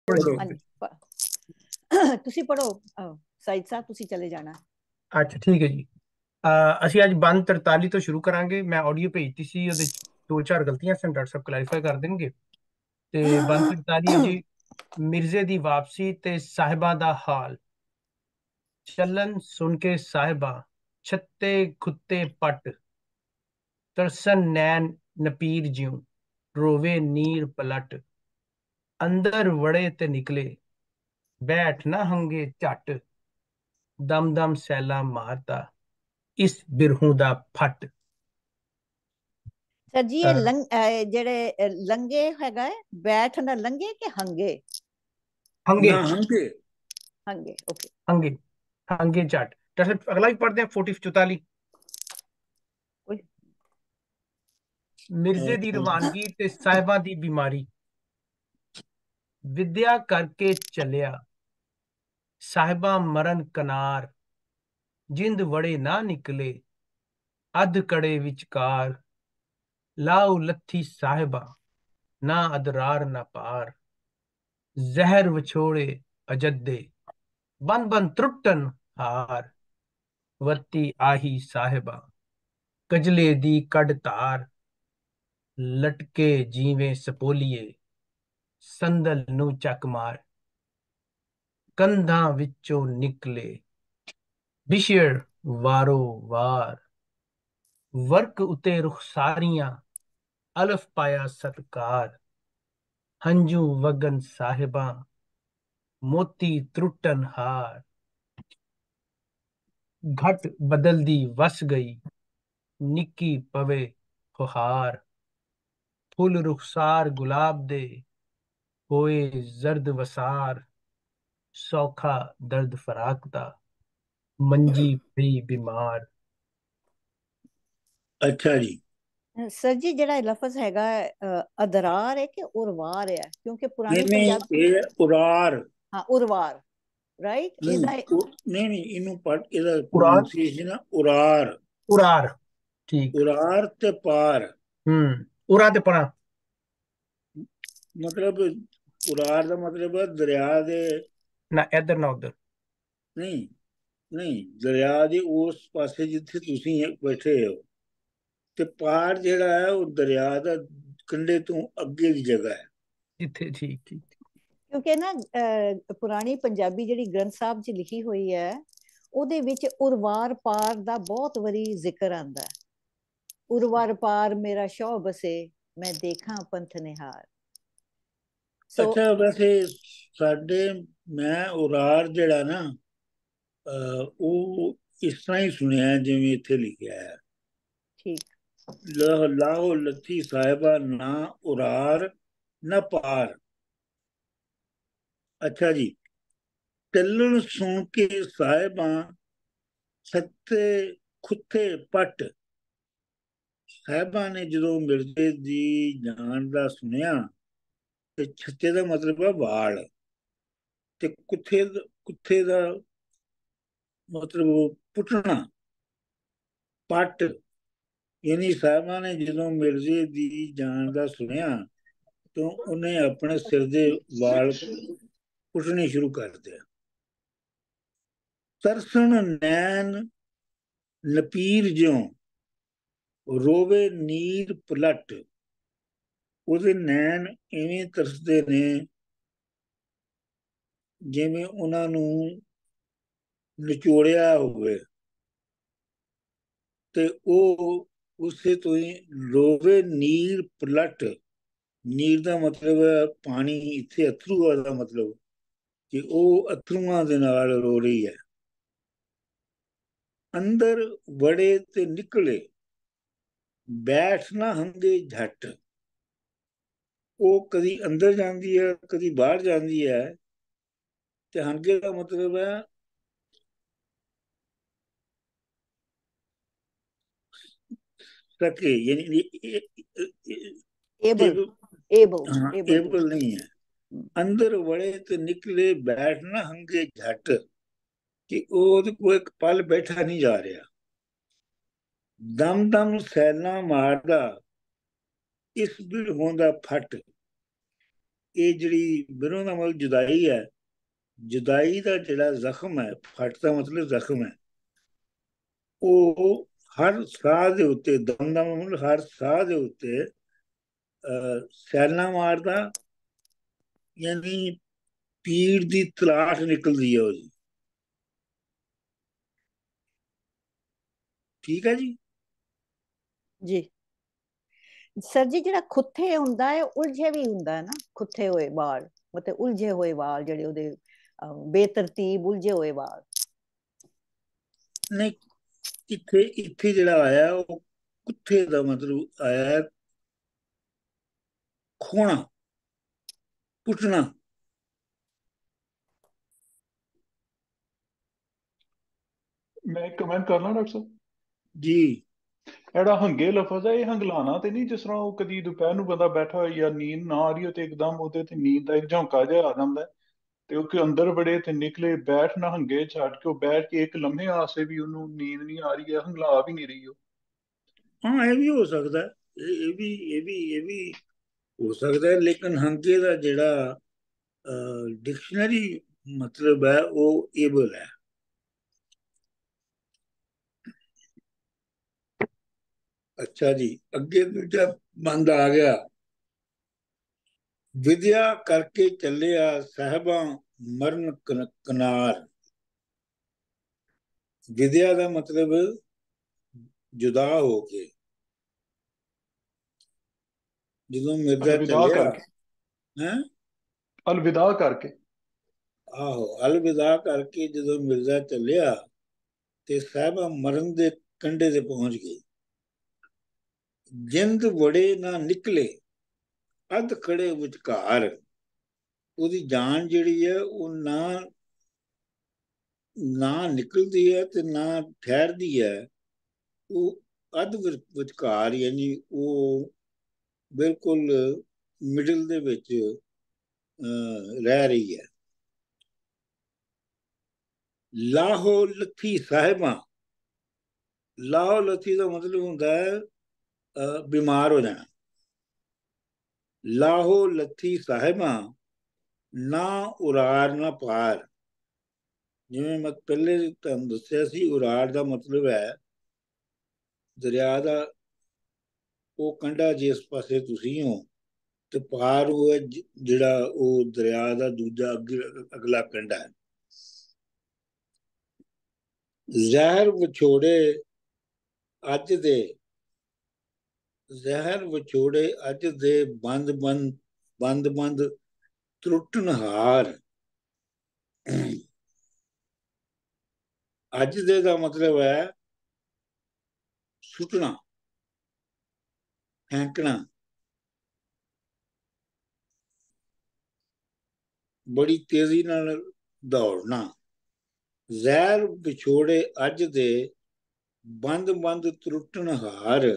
पढ़ो। हाँ जी ਤੁਸੀਂ ਪੜੋ ਸਾਈਦ ਸਾਹਿਬ ਤੁਸੀਂ ਚਲੇ ਜਾਣਾ। अच्छा ठीक है जी। ਅਸੀਂ ਅੱਜ ਬੰਦ 43 ਤੋਂ ਸ਼ੁਰੂ ਕਰਾਂਗੇ। ਮੈਂ ਆਡੀਓ ਭੇਜਤੀ ਸੀ, ਉਹਦੇ 'ਚ ਦੋ ਚਾਰ ਗਲਤੀਆਂ ਸਨ, ਡਾਕਟਰ ਸਾਹਿਬ ਕਲੈਰੀਫਾਈ ਕਰ ਦੇਣਗੇ। ਤੇ ਬੰਦ 43 ਹੈ ਜੀ। ਮਿਰਜ਼ੇ ਦੀ ਵਾਪਸੀ ਤੇ ਸਾਹਿਬਾਂ ਦਾ ਹਾਲ। ਚੱਲਣ ਸੁਣ ਕੇ ਸਾਹਿਬਾਂ ਛੱਤੇ ਖੁੱਤੇ ਪੱਟ, ਤਰਸਨ ਨੈਣ ਨਪੀਰ ਜਿਉ, ਰੋਵੇ ਨੀਰ ਪਲਟ। ਅੰਦਰ ਵੜੇ ਤੇ ਨਿਕਲੇ, ਬੈਠ ਨਾ ਹੰਗੇ ਝੱਟ, ਦਮ ਦਮ ਸੈਲਾ ਮਾਰਦਾ ਇਸ ਬਿਰਹੂ ਦਾ ਫੱਟ। ਸਰ ਜੀ ਇਹ ਜਿਹੜੇ ਲੰਗੇ ਹੈਗਾ ਹੈ, ਬੈਠ ਨਾ ਲੰਗੇ ਕਿ ਹੰਗੇ? हंगे ना हंगे हंगे ओके। हंगे हंगे जाट। डॉक्टर साहब अगला भी पढ़ते हैं 44। मिर्जे दी रवानगी ते साहिबा दी बीमारी। विद्या करके चलिया साहिबा मरण कनार, जिंद वड़े ना निकले अध कड़े विचकार। लाओ लथी साहिबा ना अदरार ना पार, जहर विछोड़े अजदे बन बन त्रुटन हार। वरती आही साहिबा कजले दी कड़ तार, लटके जीवे सपोलिए संदल नू चक मार। कंधा विचों निकले बिछड़ वारो वार, वर्क उते रुखसारियां अलफ पाया सत्कार। हंजू वगन साहिबा मोती त्रुटन हार, घट बदल दी वस गई निक्की पवे फुहार। फुल रुखसार गुलाब दे होए जर्द वसार, सौखा दर्द फराक दा मंजी पई बीमार। अच्छा जी। सर जी ਜਿਹੜਾ ਲਫ਼ਜ਼ ਹੈਗਾ ਅਦਰਾਰ ਹੈ ਕਿ ਉਰਵਾਰ ਹੈ? ਕਿਉਂਕਿ ਪੁਰਾਣੀ नहीं ਪੰਜਾਬੀ ये उरार ਹਾਂ ਉਰਵਾਰ ਰਾਈਟ नहीं ਇਹਦਾ नहीं नहीं इनू पढ़ इहदा उरार प्रोनाउंसिएशन उरार उरार ठीक। उरार ते पार उरा ते परा मतलब उरार ਦਾ ਮਤਲਬ ਹੈ ਦਰਿਆ ਦੇ ना इधर ना उधर। ਨਹੀਂ ਨਹੀਂ ਦਰਿਆ ਦੇ ਉਸ ਪਾਸੇ ਜਿੱਥੇ ਤੁਸੀਂ ਬੈਠੇ ਹੋ ਤੇ ਪਾਰ ਜਿਹੜਾ ਹੈ ਉਹ ਦਰਿਆ ਦਾ ਕੰਢੇ ਤੋਂ ਅੱਗੇ ਦੀ ਜਗ੍ਹਾ ਹੈ इथे ठीक ठीक। ਕਿਉਂਕਿ ਨਾ ਪੁਰਾਣੀ ਪੰਜਾਬੀ ਜਿਹੜੀ ਗ੍ਰੰਥ ਸਾਹਿਬ 'ਚ ਲਿਖੀ ਹੋਈ ਹੈ ਉਹਦੇ ਵਿੱਚ ਉਰਵਾਰ ਪਾਰ ਦਾ ਬਹੁਤ ਵਾਰੀ ਜ਼ਿਕਰ ਆਂਦਾ ਹੈ। ਉਰਵਾਰ ਪਾਰ ਮੇਰਾ ਸ਼ੌਹ ਬਸੇ, ਮੈਂ ਦੇਖਾਂ ਪੰਥ ਨਿਹਾਰ। ਅੱਛਾ ਵੈਸੇ ਸਾਡੇ ਮੈਂ ਉਰਾਰ ਜਿਹੜਾ ਨਾ ਉਹ ਇਸ ਤਰ੍ਹਾਂ ਹੀ ਸੁਣਿਆ ਜਿਵੇਂ ਇੱਥੇ ਲਿਖਿਆ ਹੈ ਠੀਕ। ਲਾਹੋ ਲੱਥੀ ਸਾਹਿਬਾ ਨਾ ਉਰਾਰ ਨਾ ਪਾਰ। ਅੱਛਾ ਜੀ। ਚੱਲਣ ਸੁਣ ਕੇ ਸਾਹਿਬਾਂ ਛੱਤੇ ਖੁੱਤੇ ਪੱਟ। ਸਾਹਿਬਾਂ ਨੇ ਜਦੋਂ ਮਿਰਜ਼ੇ ਦੀ ਜਾਨ ਦਾ ਸੁਣਿਆ ਤੇ ਛੱਤੇ ਦਾ ਮਤਲਬ ਹੈ ਵਾਲ ਤੇ ਕੁੱਥੇ ਦਾ ਮਤਲਬ ਪੁੱਟਣਾ। ਪੱਟ ਯਾਨੀ ਸਾਹਿਬਾਂ ਨੇ ਜਦੋਂ ਮਿਰਜ਼ੇ ਦੀ ਜਾਨ ਦਾ ਸੁਣਿਆ ਤਾਂ ਉਹਨੇ ਆਪਣੇ ਸਿਰ ਦੇ ਵਾਲ ਪੁੱਟਣੇ ਸ਼ੁਰੂ ਕਰ ਦਿਆ। ਤਰਸਣ ਨੈਣ ਨਪੀਰ ਜਿਉਂ, ਰੋਵੇ ਨੀਰ ਪਲਟ। ਉਹਦੇ ਨੈਣ ਇਵੇਂ ਤਰਸਦੇ ਨੇ ਜਿਵੇਂ ਉਹਨਾਂ ਨੂੰ ਨਿਚੋੜਿਆ ਹੋਵੇ ਤੇ ਉਹ ਉਸੇ ਤੋਂ ਹੀ ਰੋਵੇ ਨੀਰ ਪਲਟ। ਨੀਰ ਦਾ ਮਤਲਬ ਹੈ ਪਾਣੀ, ਇੱਥੇ ਅਥਰੂ ਦਾ ਮਤਲਬ ਕਿ ਉਹ ਅਥਰੂਆਂ ਦੇ ਨਾਲ ਰੋ ਰਹੀ ਹੈ। ਅੰਦਰ ਵੜੇ ਤੇ ਨਿਕਲੇ ਬੈਠ ਨਾ ਹੰਗੇ ਝੱਟ। ਉਹ ਕਦੀ ਅੰਦਰ ਜਾਂਦੀ ਹੈ ਕਦੀ ਬਾਹਰ ਜਾਂਦੀ ਹੈ ਤੇ ਹੰਗੇ ਦਾ ਮਤਲਬ ਹੈ ਸਕੇ ਯਾਨੀ ਏਬਲ ਨਹੀਂ ਹੈ। ਅੰਦਰ ਵੜੇ ਤੇ ਨਿਕਲੇ ਬੈਠ ਨਾ ਹੰਗੇ ਝੱਟ ਕਿ ਉਹਦੇ ਕੋਲ ਇੱਕ ਪਲ ਬੈਠਾ ਨਹੀਂ ਜਾ ਰਿਹਾ। ਦਮ ਦਮ ਸੈਲਾਂ ਮਾਰਦਾ ਇਸ ਬਿਰਹੋਂ ਦਾ ਫੱਟ। ਇਹ ਜਿਹੜੀ ਬਿਰੋਂ ਦਾ ਮਤਲਬ ਜੁਦਾਈ ਹੈ, ਜੁਦਾਈ ਦਾ ਜਿਹੜਾ ਜ਼ਖਮ ਹੈ, ਫੱਟ ਦਾ ਮਤਲਬ ਜ਼ਖਮ ਹੈ, ਉਹ ਹਰ ਸਾਹ ਦੇ ਉੱਤੇ, ਦਮ ਦਾ ਮਤਲਬ ਹਰ ਸਾਹ ਦੇ ਉੱਤੇ ਸੈਲਾਂ ਮਾਰਦਾ, ਯਾਨੀ ਪੀੜ ਦੀ ਤਲਾਸ਼ ਨਿਕਲਦੀ ਹੈ ਉਹਦੀ। ਠੀਕ ਹੈ ਜੀ। ਜੀ ਸਰ ਜੀ, ਜਿਹੜਾ ਖੁੱਥੇ ਹੁੰਦਾ ਹੈ ਉਲਝੇ ਵੀ ਹੁੰਦਾ ਹੈ ਨਾ, ਖੁੱਥੇ ਹੋਏ ਵਾਲ, ਮਤਲਬ ਉਲਝੇ ਹੋਏ ਵਾਲ ਜਿਹੜੇ ਉਹਦੇ ਬੇਤਰਤੀਬ ਉਲਝੇ ਹੋਏ ਵਾਲ। ਨਹੀਂ, ਇੱਥੇ ਇੱਥੇ ਜਿਹੜਾ ਆਇਆ ਉਹ ਕੁੱਥੇ ਦਾ ਮਤਲਬ ਆਇਆ ਹੈ ਖੋਣਾ, ਪੁੱਟਣਾ। ਮੈਂ ਇੱਕ ਕਮੈਂਟ ਕਰਨਾ ਡਾਕਟਰ ਸਾਹਿਬ। ਜੀ ਜਿਹੜਾ ਹੰਗੇ ਲਫ਼ਜ਼ ਹੈ, ਇਹ ਹੰਗਲਾਣਾ ਤੇ ਨਹੀਂ, ਜਿਸ ਤਰ੍ਹਾਂ ਉਹ ਕਦੀ ਦੁਪਹਿਰ ਨੂੰ ਬੰਦਾ ਬੈਠਾ ਹੋਇਆ ਜਾਂ ਨੀਂਦ ਨਾ ਆ ਰਹੀ ਹੋ ਤੇ ਇੱਕਦਮ ਉਹਦੇ ਤੇ ਨੀਂਦ ਦਾ ਇੱਕ ਝੋਂਕਾ ਜਿਹਾ ਆ ਜਾਂਦਾ ਹੈ, ਤੇ ਉਹ ਕਿ ਅੰਦਰ ਬੜੇ ਤੇ ਨਿਕਲੇ, ਬੈਠ ਨਾ ਹੰਗੇ ਛੱਡ ਕੇ ਉਹ ਬੈਠ ਕੇ ਇੱਕ ਲੰਮੇ ਆਸੇ ਵੀ ਉਹਨੂੰ ਨੀਂਦ ਨਹੀਂ ਆ ਰਹੀ ਹੈ, ਹੰਗਲਾ ਵੀ ਨਹੀਂ ਰਹੀ ਉਹ। ਹਾਂ, ਇਹ ਵੀ ਹੋ ਸਕਦਾ, ਇਹ ਵੀ ਹੋ ਸਕਦਾ ਹੈ, ਲੇਕਿਨ ਹੰਕੇ ਦਾ ਜਿਹੜਾ ਡਿਕਸ਼ਨਰੀ ਮਤਲਬ ਹੈ ਉਹ ਏਬਲ ਹੈ। ਅੱਛਾ ਜੀ, ਅੱਗੇ ਦੂਜਾ ਬੰਦ ਆ ਗਿਆ। ਵਿਦਿਆ ਕਰਕੇ ਚੱਲਿਆ ਸਾਹਿਬਾਂ ਮਰਨ ਕਿਨਾਰ। ਵਿਦਿਆ ਦਾ ਮਤਲਬ ਜੁਦਾ ਹੋ ਕੇ, ਜਦੋਂ ਮਿਰਜ਼ਾ ਅਲਵਿਦਾ ਚੱਲਿਆ ਕਰਕੇ। ਹੈ, ਅਲਵਿਦਾ ਕਰਕੇ। ਆਹੋ, ਅਲਵਿਦਾ ਕਰਕੇ ਜਦੋਂ ਮਿਰਜ਼ਾ ਚੱਲਿਆ ਤੇ ਸਾਹਿਬਾਂ ਮਰਨ ਦੇ ਕੰਢੇ ਤੇ ਪਹੁੰਚ ਗਈ। ਜਿੰਦ ਵੜੇ ਨਾ ਨਿਕਲੇ, ਅੱਧ ਖੜੇ ਵਿਚਕਾਰ। ਉਹਦੀ ਜਾਨ ਜਿਹੜੀ ਹੈ ਉਹ ਨਾ ਨਾ ਨਿਕਲਦੀ ਹੈ ਤੇ ਨਾ ਠਹਿਰਦੀ ਹੈ, ਉਹ ਅੱਧ ਵਿਚਕਾਰ, ਯਾਨੀ ਉਹ ਬਿਲਕੁਲ ਮਿਡਲ ਦੇ ਵਿੱਚ ਰਹਿ ਰਹੀ ਹੈ। ਲਾਹੋ ਲੱਥੀ ਸਾਹਿਬਾਂ, ਲਾਹੋ ਲੱਥੀ ਦਾ ਮਤਲਬ ਹੁੰਦਾ ਹੈ ਬਿਮਾਰ ਹੋ ਜਾਣਾ। ਲਾਹੋ ਲੱਥੀ ਸਾਹਿਬਾਂ, ਨਾ ਉਰਾਰ ਨਾ ਪਾਰ। ਜਿਵੇਂ ਮੈਂ ਪਹਿਲੇ ਤੁਹਾਨੂੰ ਦੱਸਿਆ ਸੀ, ਉਰਾਰ ਦਾ ਮਤਲਬ ਹੈ ਦਰਿਆ ਦਾ ਉਹ ਕੰਢਾ ਜਿਸ ਪਾਸੇ ਤੁਸੀਂ ਹੋ, ਤੇ ਪਾਰ ਉਹ ਹੈ ਜਿਹੜਾ ਉਹ ਦਰਿਆ ਦਾ ਦੂਜਾ ਅਗਲਾ ਕੰਢਾ ਹੈ। ਜ਼ਹਿਰ ਵਿਛੋੜੇ ਅੱਜ ਦੇ, ਜ਼ਹਿਰ ਵਿਛੋੜੇ ਅੱਜ ਦੇ ਬੰਦ ਬੰਦ ਬੰਦ ਬੰਦ ਤਰੁੱਟਣਹਾਰ। ਅੱਜ ਦੇ ਦਾ ਮਤਲਬ ਹੈ ਸੁੱਟਣਾ, ਫੈਂਕਣਾ, ਬੜੀ ਤੇਜ਼ੀ ਨਾਲ ਦੌੜਨਾ। ਜ਼ਹਿਰ ਵਿਛੋੜੇ ਅੱਜ ਦੇ ਬੰਦ ਬੰਦ ਤਰੁੱਟਣਹਾਰ,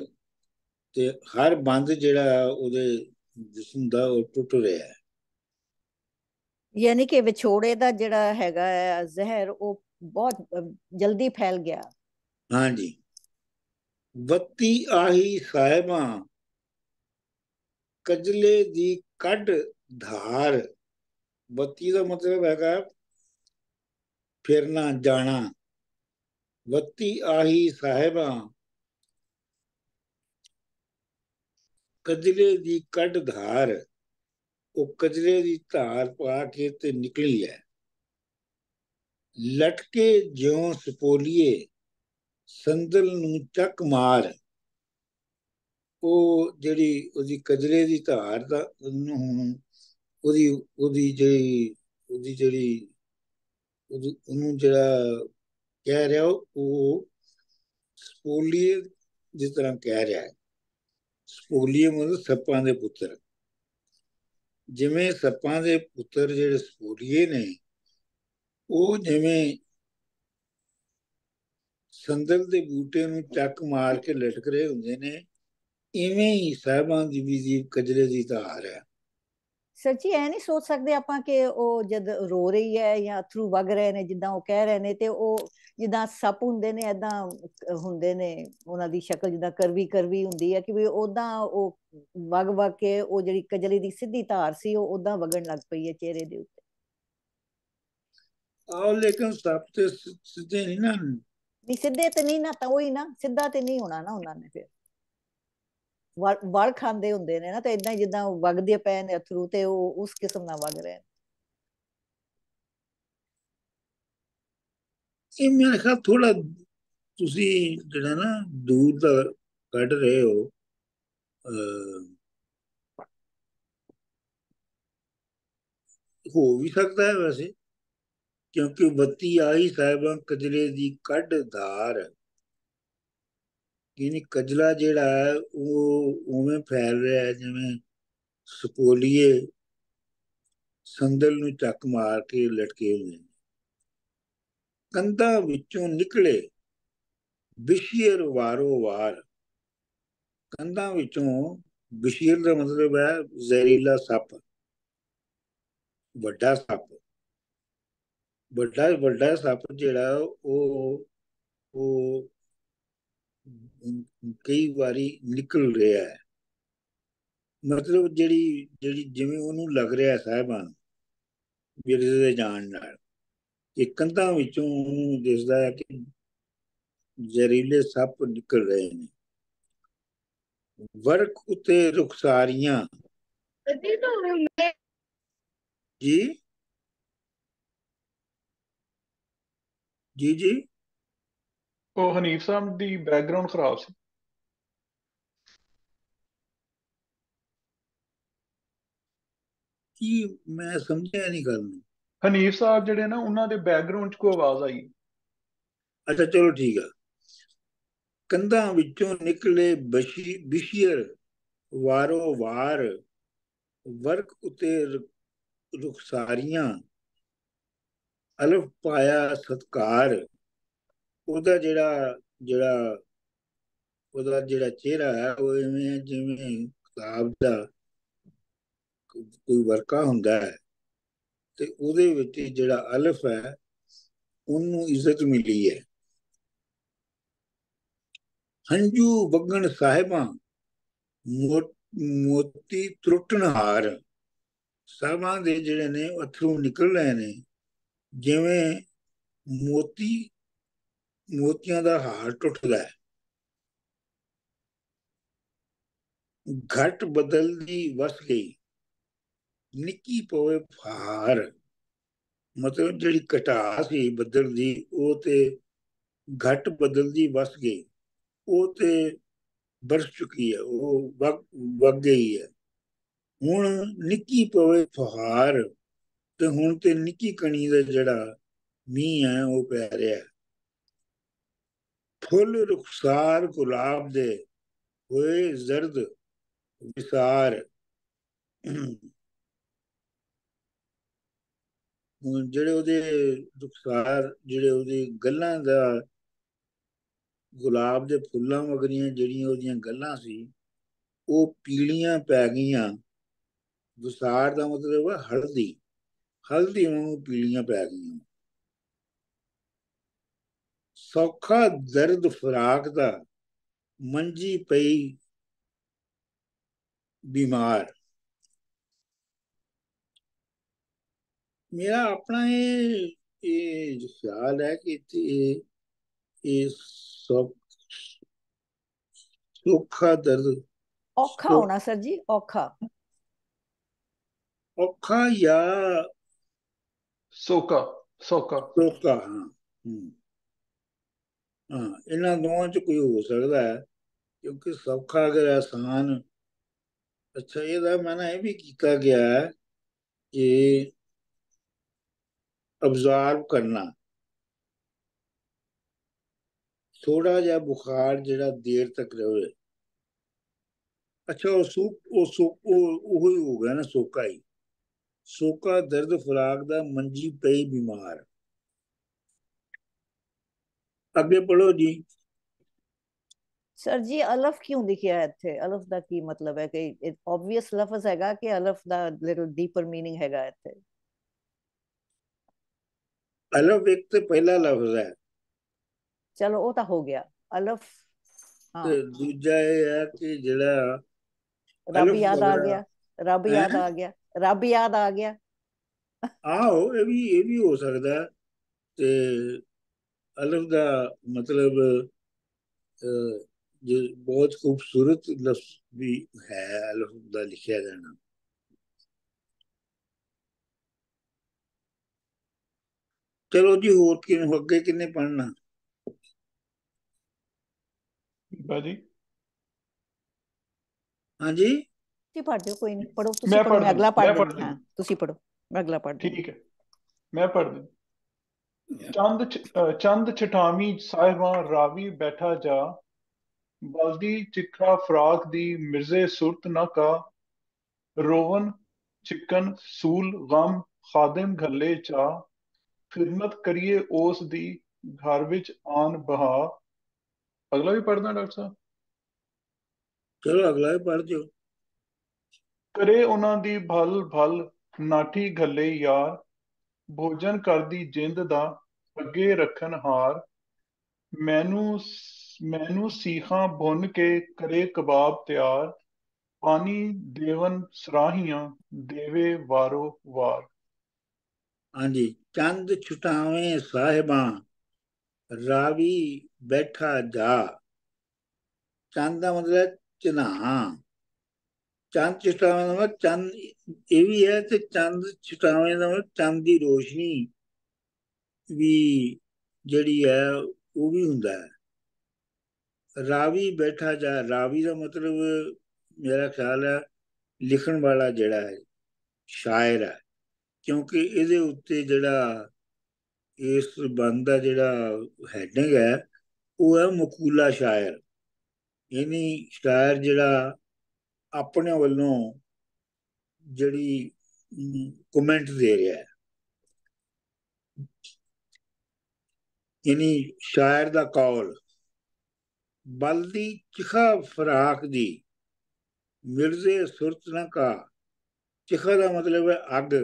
ਤੇ ਹਰ ਬੰਦ ਜਿਹੜਾ ਉਹਦੇ ਜਿਸਮ ਦਾ ਉਹ ਟੁੱਟ ਰਿਹਾ ਹੈ। ਯਾਨੀ ਕਿ ਵਿਛੋੜੇ ਦਾ ਜਿਹੜਾ ਹੈਗਾ ਹੈ ਜ਼ਹਿਰ, ਉਹ ਬਹੁਤ ਜਲਦੀ ਫੈਲ ਗਿਆ। ਹਾਂਜੀ। ਬੱਤੀ ਆਹੀ ਸਾਹਿਬਾਂ, ਕਜਲੇ ਦੀ ਕੱਢ ਧਾਰ। ਬੱਤੀ ਦਾ ਮਤਲਬ ਹੈਗਾ ਫਿਰਨਾ, ਜਾਣਾ। ਬੱਤੀ ਆਹੀ ਸਾਹਿਬਾਂ, ਕਜਲੇ ਦੀ ਕੱਢ ਧਾਰ। ਉਹ ਕਜਲੇ ਦੀ ਧਾਰ ਪਾ ਕੇ ਤੇ ਨਿਕਲੀ ਹੈ। ਲਟਕੇ ਜਿਉਂ ਸਪੋਲੀਏ, ਸੰਦਲ ਨੂੰ ਚੱਕ ਮਾਰ। ਉਹ ਜਿਹੜੀ ਉਹਦੀ ਕਜਲੇ ਦੀ ਧਾਰ ਦਾ ਉਹਨੂੰ ਉਹਦੀ ਉਹਦੀ ਜਿਹੜੀ ਉਹਦੀ ਜਿਹੜੀ ਉਹਨੂੰ ਜਿਹੜਾ ਕਹਿ ਰਿਹਾ ਉਹ ਸਪੋਲੀਏ ਜਿਸ ਤਰ੍ਹਾਂ ਕਹਿ ਰਿਹਾ ਹੈ। ਸਪੋਲੀਏ ਮਤਲਬ ਸੱਪਾਂ ਦੇ ਪੁੱਤਰ। ਜਿਵੇਂ ਸੱਪਾਂ ਦੇ ਪੁੱਤਰ ਜਿਹੜੇ ਸਪੋਲੀਏ ਨੇ, ਉਹ ਜਿਵੇਂ ਸੰਦਲ ਦੇ ਬੂਟੇ ਨੂੰ ਚੱਕ ਮਾਰ ਕੇ ਲਟਕ ਰਹੇ ਹੁੰਦੇ ਨੇ, ਇਵੇਂ ਹੀ ਸਾਹਿਬਾਂ ਦੀ ਵੀ ਜੀ ਕਜਲੇ ਦੀ ਧਾਰ ਹੈ। ਸੱਚੀ ਐ ਨਹੀਂ ਸੋਚ ਸਕਦੇ ਆਪਾਂ ਕਿ ਉਹ ਜਦ ਰੋ ਰਹੀ ਹੈ ਜਾਂ ਅਥਰੂ ਵਗ ਰਹੇ ਨੇ ਜਿੱਦਾਂ ਉਹ ਕਹਿ ਰਹੇ ਨੇ, ਤੇ ਉਹ ਜਿੱਦਾਂ ਸੱਪ ਹੁੰਦੇ ਨੇ ਏਦਾਂ ਹੁੰਦੇ ਨੇ, ਉਹਨਾਂ ਦੀ ਸ਼ਕਲ ਜਿੱਦਾਂ ਕਰਵੀ ਕਰਵੀ ਹੁੰਦੀ ਹੈ, ਕਿ ਵੀ ਓਦਾਂ ਉਹ ਵਗ ਵਗ ਕੇ ਉਹ ਜਿਹੜੀ ਕਜਲੀ ਦੀ ਸਿੱਧੀ ਧਾਰ ਸੀ ਉਹ ਓਦਾਂ ਵਗਣ ਲੱਗ ਪਈ ਹੈ ਚਿਹਰੇ ਦੇ ਉੱਤੇ। ਆਹ ਲੇਕਿਨ ਸੱਪ ਤੇ ਸਿੱਧੇ ਨਹੀਂ ਨਾ। ਨਹੀਂ ਸਿੱਧੇ ਤੇ ਨਹੀਂ ਨਾ, ਤਾਂ ਉਹੀ ਨਾ, ਸਿੱਧਾ ਤੇ ਨਹੀਂ ਹੋਣਾ ਨਾ ਉਹਨਾਂ ਨੇ, ਫਿਰ ਵਲ ਖਾਂਦੇ ਹੁੰਦੇ ਨੇ ਨਾ, ਤੇ ਇਦਾਂ ਜਿੱਦਾਂ ਵਗਦੇ ਪਏ ਨੇ ਅਥਰੂ, ਤੇ ਉਹ ਉਸ ਕਿਸਮ ਨਾਲ ਵਗ ਰਹੇ ਨੇ। ਇਹ ਮੇਰੇ ਖਿਆਲ ਥੋੜਾ ਤੁਸੀਂ ਜਿਹੜਾ ਨਾ ਦੂਰ ਦਾ ਕੱਢ ਰਹੇ ਹੋ, ਹੋ ਵੀ ਸਕਦਾ ਹੈ ਵੈਸੇ, ਕਿਉਂਕਿ ਬੱਤੀ ਆਈ ਸਾਹਿਬਾਂ ਕਜਲੇ ਦੀ ਕੱਢ ਧਾਰ, ਯਾਨੀ ਕਜਲਾ ਜਿਹੜਾ ਹੈ ਉਹ ਉਵੇਂ ਫੈਲ ਰਿਹਾ ਹੈ ਜਿਵੇਂ ਸਪੋਲੀਏ ਸੰਦਲ ਨੂੰ ਚੱਕ ਮਾਰ ਕੇ ਲਟਕੇ ਹੋਏ ਨੇ। ਕੰਧਾਂ ਵਿੱਚੋਂ ਨਿਕਲੇ ਬਿਸ਼ੀਰ ਵਾਰੋ ਵਾਰ। ਕੰਧਾਂ ਵਿੱਚੋਂ, ਬਿਸ਼ੀਰ ਦਾ ਮਤਲਬ ਹੈ ਜ਼ਹਿਰੀਲਾ ਸੱਪ, ਵੱਡਾ ਸੱਪ। ਵੱਡਾ ਵੱਡਾ ਸੱਪ ਜਿਹੜਾ ਉਹ ਕਈ ਵਾਰੀ ਨਿਕਲ ਰਿਹਾ ਹੈ। ਮਤਲਬ ਜਿਹੜੀ ਜਿਹੜੀ ਜਿਵੇਂ ਉਹਨੂੰ ਲੱਗ ਰਿਹਾ ਸਾਹਿਬਾਂ ਨੂੰ ਬਿਰਦੇ ਦੇ ਜਾਣ ਨਾਲ, ਕਿ ਕੰਧਾਂ ਵਿੱਚੋਂ ਉਹਨੂੰ ਦਿਸਦਾ ਹੈ ਕਿ ਜ਼ਹਿਰੀਲੇ ਸੱਪ ਨਿਕਲ ਰਹੇ ਨੇ। ਵਰਕ ਉਤੇ ਰੁਖਸਾਰੀਆਂ। ਜੀ ਜੀ ਜੀ। ਉਹ ਹਨੀਫ ਸਾਹਿਬ ਦੀ ਬੈਕਗ੍ਰਾਉਂਡ ਖਰਾਬ ਸੀ। ਕੀ ਮੈਂ ਸਮਝਿਆ ਨਹੀਂ ਗੱਲ ਨੂੰ। ਹਨੀਫ ਸਾਹਿਬ ਜਿਹੜੇ ਨਾ, ਉਹਨਾਂ ਦੇ ਬੈਕਗ੍ਰਾਉਂਡ 'ਚ ਕੋਈ ਆਵਾਜ਼ ਆਈ। ਅੱਛਾ ਚਲੋ ਠੀਕ ਆ। ਕੰਧਾਂ ਵਿੱਚੋਂ ਨਿਕਲੇ ਬਿਸ਼ੀਰ ਵਾਰੋ ਵਾਰ, ਵਰਕ ਉਤੇ ਰੁਖਸਾਰੀਆਂ, ਅਲਫ ਪਾਇਆ ਸਤਕਾਰ। ਉਹਦਾ ਜਿਹੜਾ ਚਿਹਰਾ ਹੈ ਉਹ ਇਵੇਂ ਜਿਵੇਂ ਕਿਤਾਬ ਦਾ ਕੋਈ ਵਰਕਾ ਹੁੰਦਾ ਹੈ, ਤੇ ਉਹਦੇ ਵਿੱਚ ਜਿਹੜਾ ਅਲਫ ਹੈ ਉਹਨੂੰ ਇੱਜ਼ਤ ਮਿਲੀ ਹੈ। ਹੰਝੂ ਵਗਣ ਸਾਹਿਬਾਂ ਮੋਤੀ ਤਰੁੱਟਣ ਹਾਰ। ਸਾਹਿਬਾਂ ਦੇ ਜਿਹੜੇ ਨੇ ਅਥਰੂ ਨਿਕਲ ਰਹੇ ਨੇ ਜਿਵੇਂ ਮੋਤੀਆਂ ਦਾ ਹਾਰ ਟੁੱਟਦਾ ਹੈ। ਘਟ ਬਦਲਦੀ ਵਸ ਗਈ, ਨਿੱਕੀ ਪਵੇ ਫਾਰ। ਮਤਲਬ ਜਿਹੜੀ ਘਟਾ ਸੀ ਬੱਦਲ ਦੀ, ਉਹ ਤੇ ਘਟ ਬਦਲਦੀ ਵਸ ਗਈ, ਉਹ ਤੇ ਬਰਸ ਚੁੱਕੀ ਹੈ, ਉਹ ਵਗ ਗਈ ਹੈ। ਹੁਣ ਨਿੱਕੀ ਪਵੇ ਫਹਾਰ, ਤੇ ਹੁਣ ਤੇ ਨਿੱਕੀ ਕਣੀ ਦਾ ਜਿਹੜਾ ਮੀਂਹ ਹੈ ਉਹ ਪੈ ਰਿਹਾ। ਫੁੱਲ ਰੁਖਸਾਰ ਗੁਲਾਬ ਦੇ ਹੋਏ ਜ਼ਰਦ ਵਿਸਾਰ। ਹੁਣ ਜਿਹੜੇ ਉਹਦੇ ਰੁਖਸਾਰ, ਜਿਹੜੇ ਉਹਦੀ ਗੱਲਾਂ ਦਾ, ਗੁਲਾਬ ਦੇ ਫੁੱਲਾਂ ਵਗਰੀਆਂ ਜਿਹੜੀਆਂ ਉਹਦੀਆਂ ਗੱਲਾਂ ਸੀ ਉਹ ਪੀਲੀਆਂ ਪੈ ਗਈਆਂ। ਵਿਸਾਰ ਦਾ ਮਤਲਬ ਹੈ ਹਲਦੀ, ਹਲਦੀ ਵਾਂਗੂ ਪੀਲੀਆਂ ਪੈ ਗਈਆਂ। ਸੌਖਾ ਦਰਦ ਫਰਾਕ ਦਾ, ਮੰਜੀ ਪਈ ਬਿਮਾਰ। ਮੇਰਾ ਆਪਣਾ ਇਹ ਖਿਆਲ ਹੈ ਕਿ ਇਹ ਸੌਖਾ ਦਰਦ, ਔਖਾ ਹੋਣਾ ਸਰ ਜੀ, ਔਖਾ। ਔਖਾ ਜਾਂ ਸੋਕਾ, ਸੋਕਾ। ਸੌਖਾ, ਹਾਂ। ਹਾਂ, ਇਹਨਾਂ ਦੋਵਾਂ ਚ ਕੋਈ ਹੋ ਸਕਦਾ ਹੈ, ਕਿਉਂਕਿ ਸੌਖਾ ਅਗਰ ਆਸਾਨ। ਅੱਛਾ, ਇਹਦਾ ਮੈਨਾਂ ਇਹ ਵੀ ਕੀਤਾ ਗਿਆ ਹੈ ਕਿ ਅਬਜ਼ਾਰਵ ਕਰਨਾ। ਥੋੜਾ ਜਿਹਾ ਬੁਖਾਰ ਜਿਹੜਾ ਦੇਰ ਤੱਕ ਰਹੇ। ਅੱਛਾ, ਉਹ ਹੀ ਹੋ ਗਿਆ ਨਾ, ਸੋਕਾ ਹੀ। ਸੋਕਾ ਦਰਦ ਫਰਾਕ ਦਾ, ਮੰਜੀ ਪਈ ਬਿਮਾਰ। ਅੱਗੇ ਪੜੋ ਜੀ। ਸਰ ਜੀ ਅਲਫ ਕਿਉਂ ਲਿਖਿਆ ਹੈ ਇੱਥੇ? ਅਲਫ ਦਾ ਕੀ ਮਤਲਬ ਹੈ? ਕਿ ਆਬਵੀਅਸ ਲਫ਼ਜ਼ ਹੈਗਾ ਕਿ ਅਲਫ ਦਾ ਲਿਟਲ ਡੀਪਰ मीनिंग ਹੈਗਾ ਇੱਥੇ? ਅਲਫ ਇੱਕ ਤੇ ਪਹਿਲਾ ਲਫ਼ਜ਼ ਹੈ, ਚਲੋ ਉਹ ਤਾਂ ਹੋ ਗਿਆ ਅਲਫ। ਤੇ ਹਾਂ, ਦੂਜਾ ਇਹ ਹੈ ਕਿ ਜਿਹੜਾ ਰੱਬ ਅਲਫ ਯਾਦ ਆ ਵਗੈਰਾ ਗਿਆ, ਰੱਬ ਹੈ। ਯਾਦ ਆ ਗਿਆ, ਰੱਬ ਯਾਦ ਆ ਗਿਆ। ਆਹੋ, ਇਹ ਵੀ ਹੋ ਸਕਦਾ ਹੈ। ਤੇ ਅਲਫ ਦਾ ਮਤਲਬ ਜੋ ਬਹੁਤ ਖੂਬਸੂਰਤ ਲਫ਼ਜ਼ ਵੀ ਹੈ ਅਲਫ ਦਾ ਲਿਖਿਆ ਜਾਣਾ। ਚਲੋ ਜੀ, ਹੋਰ ਕਿਨੂੰ ਅੱਗੇ ਕਿੰਨੇ ਪੜ੍ਹਨਾ? ਬਾਜੀ ਹਾਂਜੀ, ਤੁਸੀਂ ਪੜ੍ਹ ਦਿਓ, ਕੋਈ ਨਹੀਂ, ਪੜੋ ਤੁਸੀਂ ਮੈਂ ਪੜੋ, ਪੜ੍ਹ ਮੈਂ ਦਿੰਦਾ, ਅਗਲਾ ਪੜ੍ਹ ਮੈਂ ਪੜ੍ਹ ਦਿੰਦੀ ਹਾਂ, ਦਿੰਦਾ। ਤੁਸੀਂ ਪੜੋ, ਮੈਂ ਅਗਲਾ ਪੜ੍ਹ ਦਿੰਦੀ। ਠੀਕ ਹੈ, ਮੈਂ ਪੜ੍ਹ ਦਿੰਦਾ। ਚੰਦ ਛਟਾਵੀਂ ਸਾਹਿਬਾਂ ਰਾਵੀ ਬੈਠਾ ਜਾ, ਬਲਦੀ ਚਿੱਖਾ ਫਰਾਕ ਦੀ ਮਿਰਜ਼ੇ ਸੁਰਤ ਨਾ ਕਾ, ਰੋਵਨ ਚਿਕਨ ਸੂਲ ਗਮ ਖਾਦਮ ਘੱਲੇ ਚਾ, ਖਿਦਮਤ ਕਰੀਏ ਉਸ ਦੀ ਘਰ ਵਿੱਚ ਆਨ ਬਹਾ। ਅਗਲਾ ਵੀ ਪੜ੍ਹਨਾ ਡਾਕਟਰ ਸਾਹਿਬ? ਚਲੋ ਅਗਲਾ ਵੀ ਪੜ੍ਹ ਦਿਓ। ਕਰੇ ਉਹਨਾਂ ਦੀ ਭਲ ਭਲ ਨਾਠੀ ਘੱਲੇ ਯਾਰ, ਭੋਜਨ ਕਰਦੀ ਜਿੰਦ ਦਾ ਅੱਗੇ ਰੱਖਣ ਹਾਰ, ਮੈਨੂੰ ਮੈਨੂੰ ਸੀਖਾਂ ਭੁੰਨ ਕੇ ਕਰੇ ਕਬਾਬ ਤਿਆਰ, ਪਾਣੀ ਦੇਵਨ ਸਰਾਹੀਆਂ ਦੇਵੇ ਵਾਰੋ ਵਾਰ। ਹਾਂਜੀ, ਚੰਦ ਛੁਟਾਵੇਂ ਸਾਹਿਬਾਂ ਰਾਵੀ ਬੈਠਾ ਜਾ। ਚੰਦ ਦਾ ਮਤਲਬ ਚਨਾ। ਚੰਦ ਛੁਟਾਵੇਂ ਦਾ ਮਤਲਬ ਚੰਦ ਇਹ ਵੀ ਹੈ, ਤੇ ਚੰਦ ਛੁਟਾਵੇਂ ਦਾ ਮਤਲਬ ਚੰਦ ਦੀ ਰੋਸ਼ਨੀ ਵੀ ਜਿਹੜੀ ਹੈ ਉਹ ਵੀ ਹੁੰਦਾ ਹੈ। ਰਾਵੀ ਬੈਠਾ ਜਾ, ਰਾਵੀ ਦਾ ਮਤਲਬ ਮੇਰਾ ਖਿਆਲ ਹੈ ਲਿਖਣ ਵਾਲਾ ਜਿਹੜਾ ਹੈ ਸ਼ਾਇਰ ਹੈ, ਕਿਉਂਕਿ ਇਹਦੇ ਉੱਤੇ ਜਿਹੜਾ ਇਸ ਬੰਦ ਦਾ ਜਿਹੜਾ ਹੈਡਿੰਗ ਹੈ ਉਹ ਹੈ ਮਕੂਲਾ ਸ਼ਾਇਰ। ਯਾਨੀ ਸ਼ਾਇਰ ਜਿਹੜਾ ਆਪਣੇ ਵੱਲੋਂ ਜਿਹੜੀ ਕਮੈਂਟ ਦੇ ਰਿਹਾ ਹੈ, ਯਾਨੀ ਸ਼ਾਇਰ ਦਾ ਕੌਲ। ਬਲਦੀ ਚਿਖਾ ਫਰਾਕ ਦੀ ਮਿਰਜ਼ੇ ਸੁਰਤ ਨਾ ਕਾ। ਚਿਖਾ ਦਾ ਮਤਲਬ ਹੈ ਅੱਗ,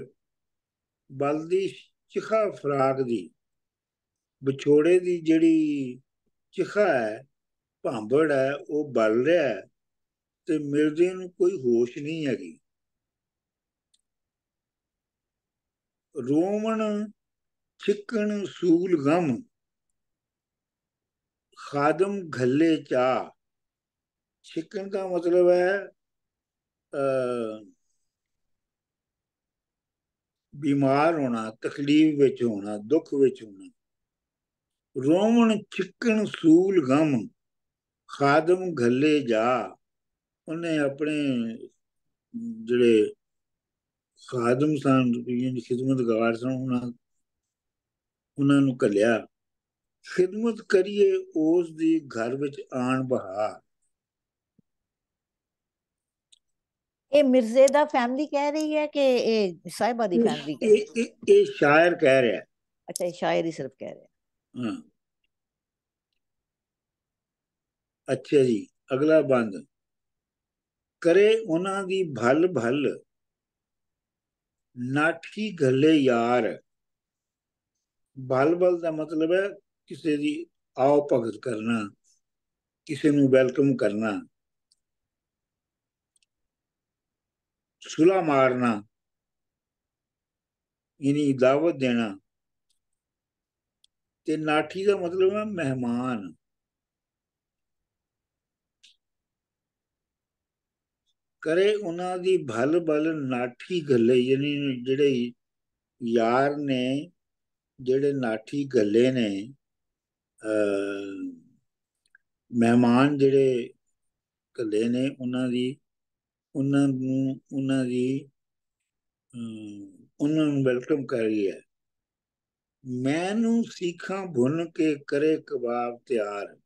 ਬਲਦੀ ਚਿਖਾ ਫਰਾਕ ਦੀ, ਵਿਛੋੜੇ ਦੀ ਜਿਹੜੀ ਚਿਖਾ ਹੈ, ਭਾਂਬੜ ਹੈ, ਉਹ ਬਲ ਰਿਹਾ ਹੈ, ਤੇ ਮਿਰਜ਼ੇ ਨੂੰ ਕੋਈ ਹੋਸ਼ ਨਹੀਂ ਹੈਗੀ। ਰੋਮਣ ਛਿੱਕਣ ਸੂਲ ਗਮ ਖਾਦਮ ਘੱਲੇ ਚਾ। ਛਿੱਕਣ ਦਾ ਮਤਲਬ ਹੈ ਬਿਮਾਰ ਹੋਣਾ, ਤਕਲੀਫ ਵਿੱਚ ਹੋਣਾ, ਦੁੱਖ ਵਿੱਚ ਹੋਣਾ। ਰੋਮਣ ਛਿੱਕਣ ਸੂਲ ਗਮ ਖਾਦਮ ਘੱਲੇ ਜਾ। ਉਹਨੇ ਆਪਣੇ ਜਿਹੜੇ ਖਾਦਮ ਸਨ, ਖਿਦਮਤਗਾਰ ਸਨ, ਉਹਨਾਂ ਨੂੰ ਘੱਲਿਆ। ਖਿਦਮਤ ਕਰੀਏ ਉਸ ਦੀ ਘਰ ਵਿੱਚ ਆਣ ਬਹਾਰ। ਇਹ ਮਿਰਜ਼ੇ ਦਾ ਫੈਮਿਲੀ ਕਹਿ ਰਹੀ ਹੈ ਕਿ ਇਹ ਸਾਹਿਬਾ ਦੀ ਫੈਮਿਲੀ ਕਹਿ ਰਹੀ? ਇਹ ਸ਼ਾਇਰ ਕਹਿ ਰਿਹਾ। ਅੱਛਾ, ਇਹ ਸ਼ਾਇਰ ਹੀ ਸਿਰਫ ਕਹਿ ਰਿਹਾ। ਹਾਂ, ਅੱਛਾ ਜੀ, ਅਗਲਾ ਬੰਦ। ਕਰੇ ਉਹਨਾਂ ਦੀ ਭਲ ਭਲ ਨਾਠੀ ਘੱਲੇ ਯਾਰ। ਭਲ ਭਲ ਦਾ ਮਤਲਬ ਹੈ ਕਿਸੇ ਦੀ ਆਓ ਭਗਤ ਕਰਨਾ, ਕਿਸੇ ਨੂੰ ਵੈਲਕਮ ਕਰਨਾ, ਸੁਲਾ ਮਾਰਨਾ, ਯਾਨੀ ਦਾਵਤ ਦੇਣਾ। ਤੇ ਨਾਠੀ ਦਾ ਮਤਲਬ ਹੈ ਮਹਿਮਾਨ। ਕਰੇ ਉਹਨਾਂ ਦੀ ਭਲ ਭਲ ਨਾਠੀ ਘੱਲੇ, ਯਾਨੀ ਜਿਹੜੇ ਯਾਰ ਨੇ, ਜਿਹੜੇ ਨਾਠੀ ਘੱਲੇ ਨੇ, ਮਹਿਮਾਨ ਜਿਹੜੇ ਘੱਲੇ ਨੇ, ਉਹਨਾਂ ਨੂੰ ਵੈਲਕਮ ਕਰੀ ਹੈ। ਮੈਨੂੰ ਸੀਖਾਂ ਭੁੰਨ ਕੇ ਕਰੇ ਕਬਾਬ ਤਿਆਰ।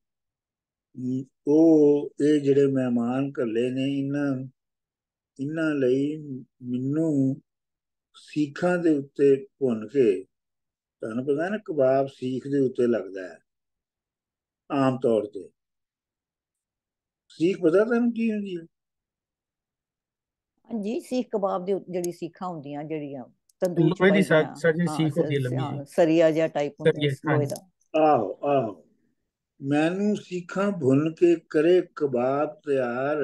ਉਹ ਇਹ ਜਿਹੜੇ ਮਹਿਮਾਨ ਘੱਲੇ ਨੇ, ਇਹਨਾਂ ਲਈ ਮੈਨੂੰ ਸੀਖਾਂ ਦੇ ਉੱਤੇ ਭੁੰਨ ਕੇ, ਤੁਹਾਨੂੰ ਪਤਾ ਨਾ ਕਬਾਬ ਸੀਖ ਦੇ ਉੱਤੇ ਲੱਗਦਾ ਹੈ ਆਮ ਤੌਰ ਤੇ, ਸੀਖ ਪਤਾ ਤੈਨੂੰ ਕੀ ਹੁੰਦੀ ਹੈ? ਹਾਂਜੀ, ਸੀਖ ਕਬਾਬ ਦੀ ਜਿਹੜੀ ਸੀਖਾਂ ਹੁੰਦੀਆਂ ਜਿਹੜੀਆਂ ਤੰਦੂਰ ਚ ਲੋਹੇ ਦੀ ਪਾਈਦੀਆਂ, ਸਰ ਜੀ ਹਾਂ ਸੀਖ ਹੁੰਦੀ ਹੈ ਲੰਮੀ ਜੀ। ਸਰੀਆ ਜਿਹਾ ਟਾਈਪ ਹੁੰਦਾ ਸਰੀਏ ਲੋਹੇ ਹਾਂਜੀ। ਦਾ। ਆਹੋ ਆਹੋ। ਮੈਨੂੰ ਸੀਖਾਂ ਭੁੰਨ ਕੇ ਕਰੇ ਕਬਾਬ ਤਿਆਰ,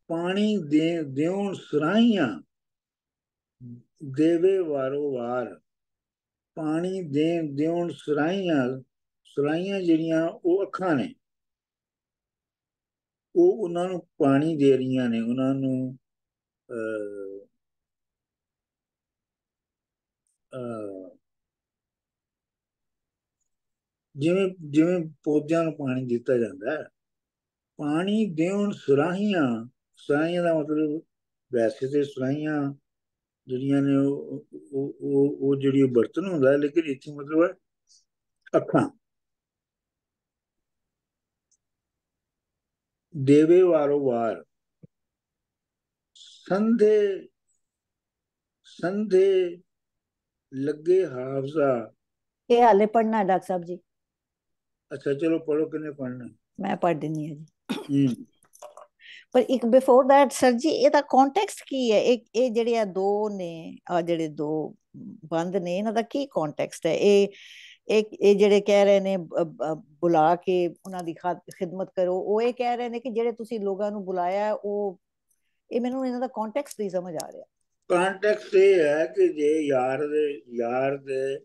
ਪਾਣੀ ਦੇ ਦਿਉਣ ਸਰਾਹੀਆਂ, ਦੇਵੇ ਵਾਰੋ ਵਾਰ। ਪਾਣੀ ਦੇ ਦਿਉਣ ਸਰਾਹੀਆਂ, ਸਰਾਹੀਆਂ ਜਿਹੜੀਆਂ ਉਹ ਅੱਖਾਂ ਨੇ, ਉਹ ਉਹਨਾਂ ਨੂੰ ਪਾਣੀ ਦੇ ਰਹੀਆਂ ਨੇ, ਉਹਨਾਂ ਨੂੰ ਅਹ, ਅਹ, ਜਿਵੇਂ ਜਿਵੇਂ ਪੌਦਿਆਂ ਨੂੰ ਪਾਣੀ ਦਿੱਤਾ ਜਾਂਦਾ ਹੈ। ਪਾਣੀ ਦੇਉਣ ਸੁਰਾਹੀਆਂ, ਸੁਰਾਹੀਆਂ ਦਾ ਮਤਲਬ ਵੈਸੇ ਤੇ ਸੁਰਾਹੀਆਂ ਜਿਹੜੀਆਂ ਨੇ ਉਹ ਜਿਹੜੀ ਬਰਤਨ ਹੁੰਦਾ, ਲੇਕਿਨ ਇੱਥੇ ਮਤਲਬ ਹੈ ਅੱਖਾਂ। ਦੇਵੇ ਵਾਰੋ ਵਾਰ, ਸੰਧੇ ਸੰਧੇ ਲੱਗੇ ਹਾਫਜ਼ਾ। ਇਹ ਹਾਲੇ ਪੜ੍ਹਨਾ ਹੈ ਡਾਕਟਰ ਸਾਹਿਬ ਜੀ? ਅੱਛਾ ਚਲੋ ਪੜੋ, ਕਿੰਨੇ ਪੜਨਾ? ਮੈਂ ਪੜ੍ਹ ਦਿੰਦੀ ਹਾਂ ਜੀ। ਹੂੰ। ਪਰ ਇੱਕ ਬਿਫੋਰ ਦੈਟ ਸਰ ਜੀ, ਇਹਦਾ ਕੰਟੈਕਸਟ ਕੀ ਹੈ? ਇਹ ਜਿਹੜੇ ਆ ਦੋ ਨੇ, ਆ ਜਿਹੜੇ ਦੋ ਬੰਦ ਨੇ, ਇਹਨਾਂ ਦਾ ਕੀ ਕੰਟੈਕਸਟ ਹੈ? ਇਹ ਜਿਹੜੇ ਕਹਿ ਰਹੇ ਨੇ ਬੁਲਾ ਕੇ ਉਹਨਾਂ ਦੀ ਖਿਦਮਤ ਕਰੋ, ਉਹ ਇਹ ਕਹਿ ਰਹੇ ਨੇ ਕਿ ਜਿਹੜੇ ਤੁਸੀਂ ਲੋਕਾਂ ਨੂੰ ਬੁਲਾਇਆ ਉਹ, ਇਹ ਮੈਨੂੰ ਇਹਨਾਂ ਦਾ ਕੰਟੈਕਸਟ ਨਹੀਂ ਸਮਝ ਆ ਰਿਹਾ। ਕੰਟੈਕਸਟ ਇਹ ਹੈ ਕਿ ਜੇ ਯਾਰ ਦੇ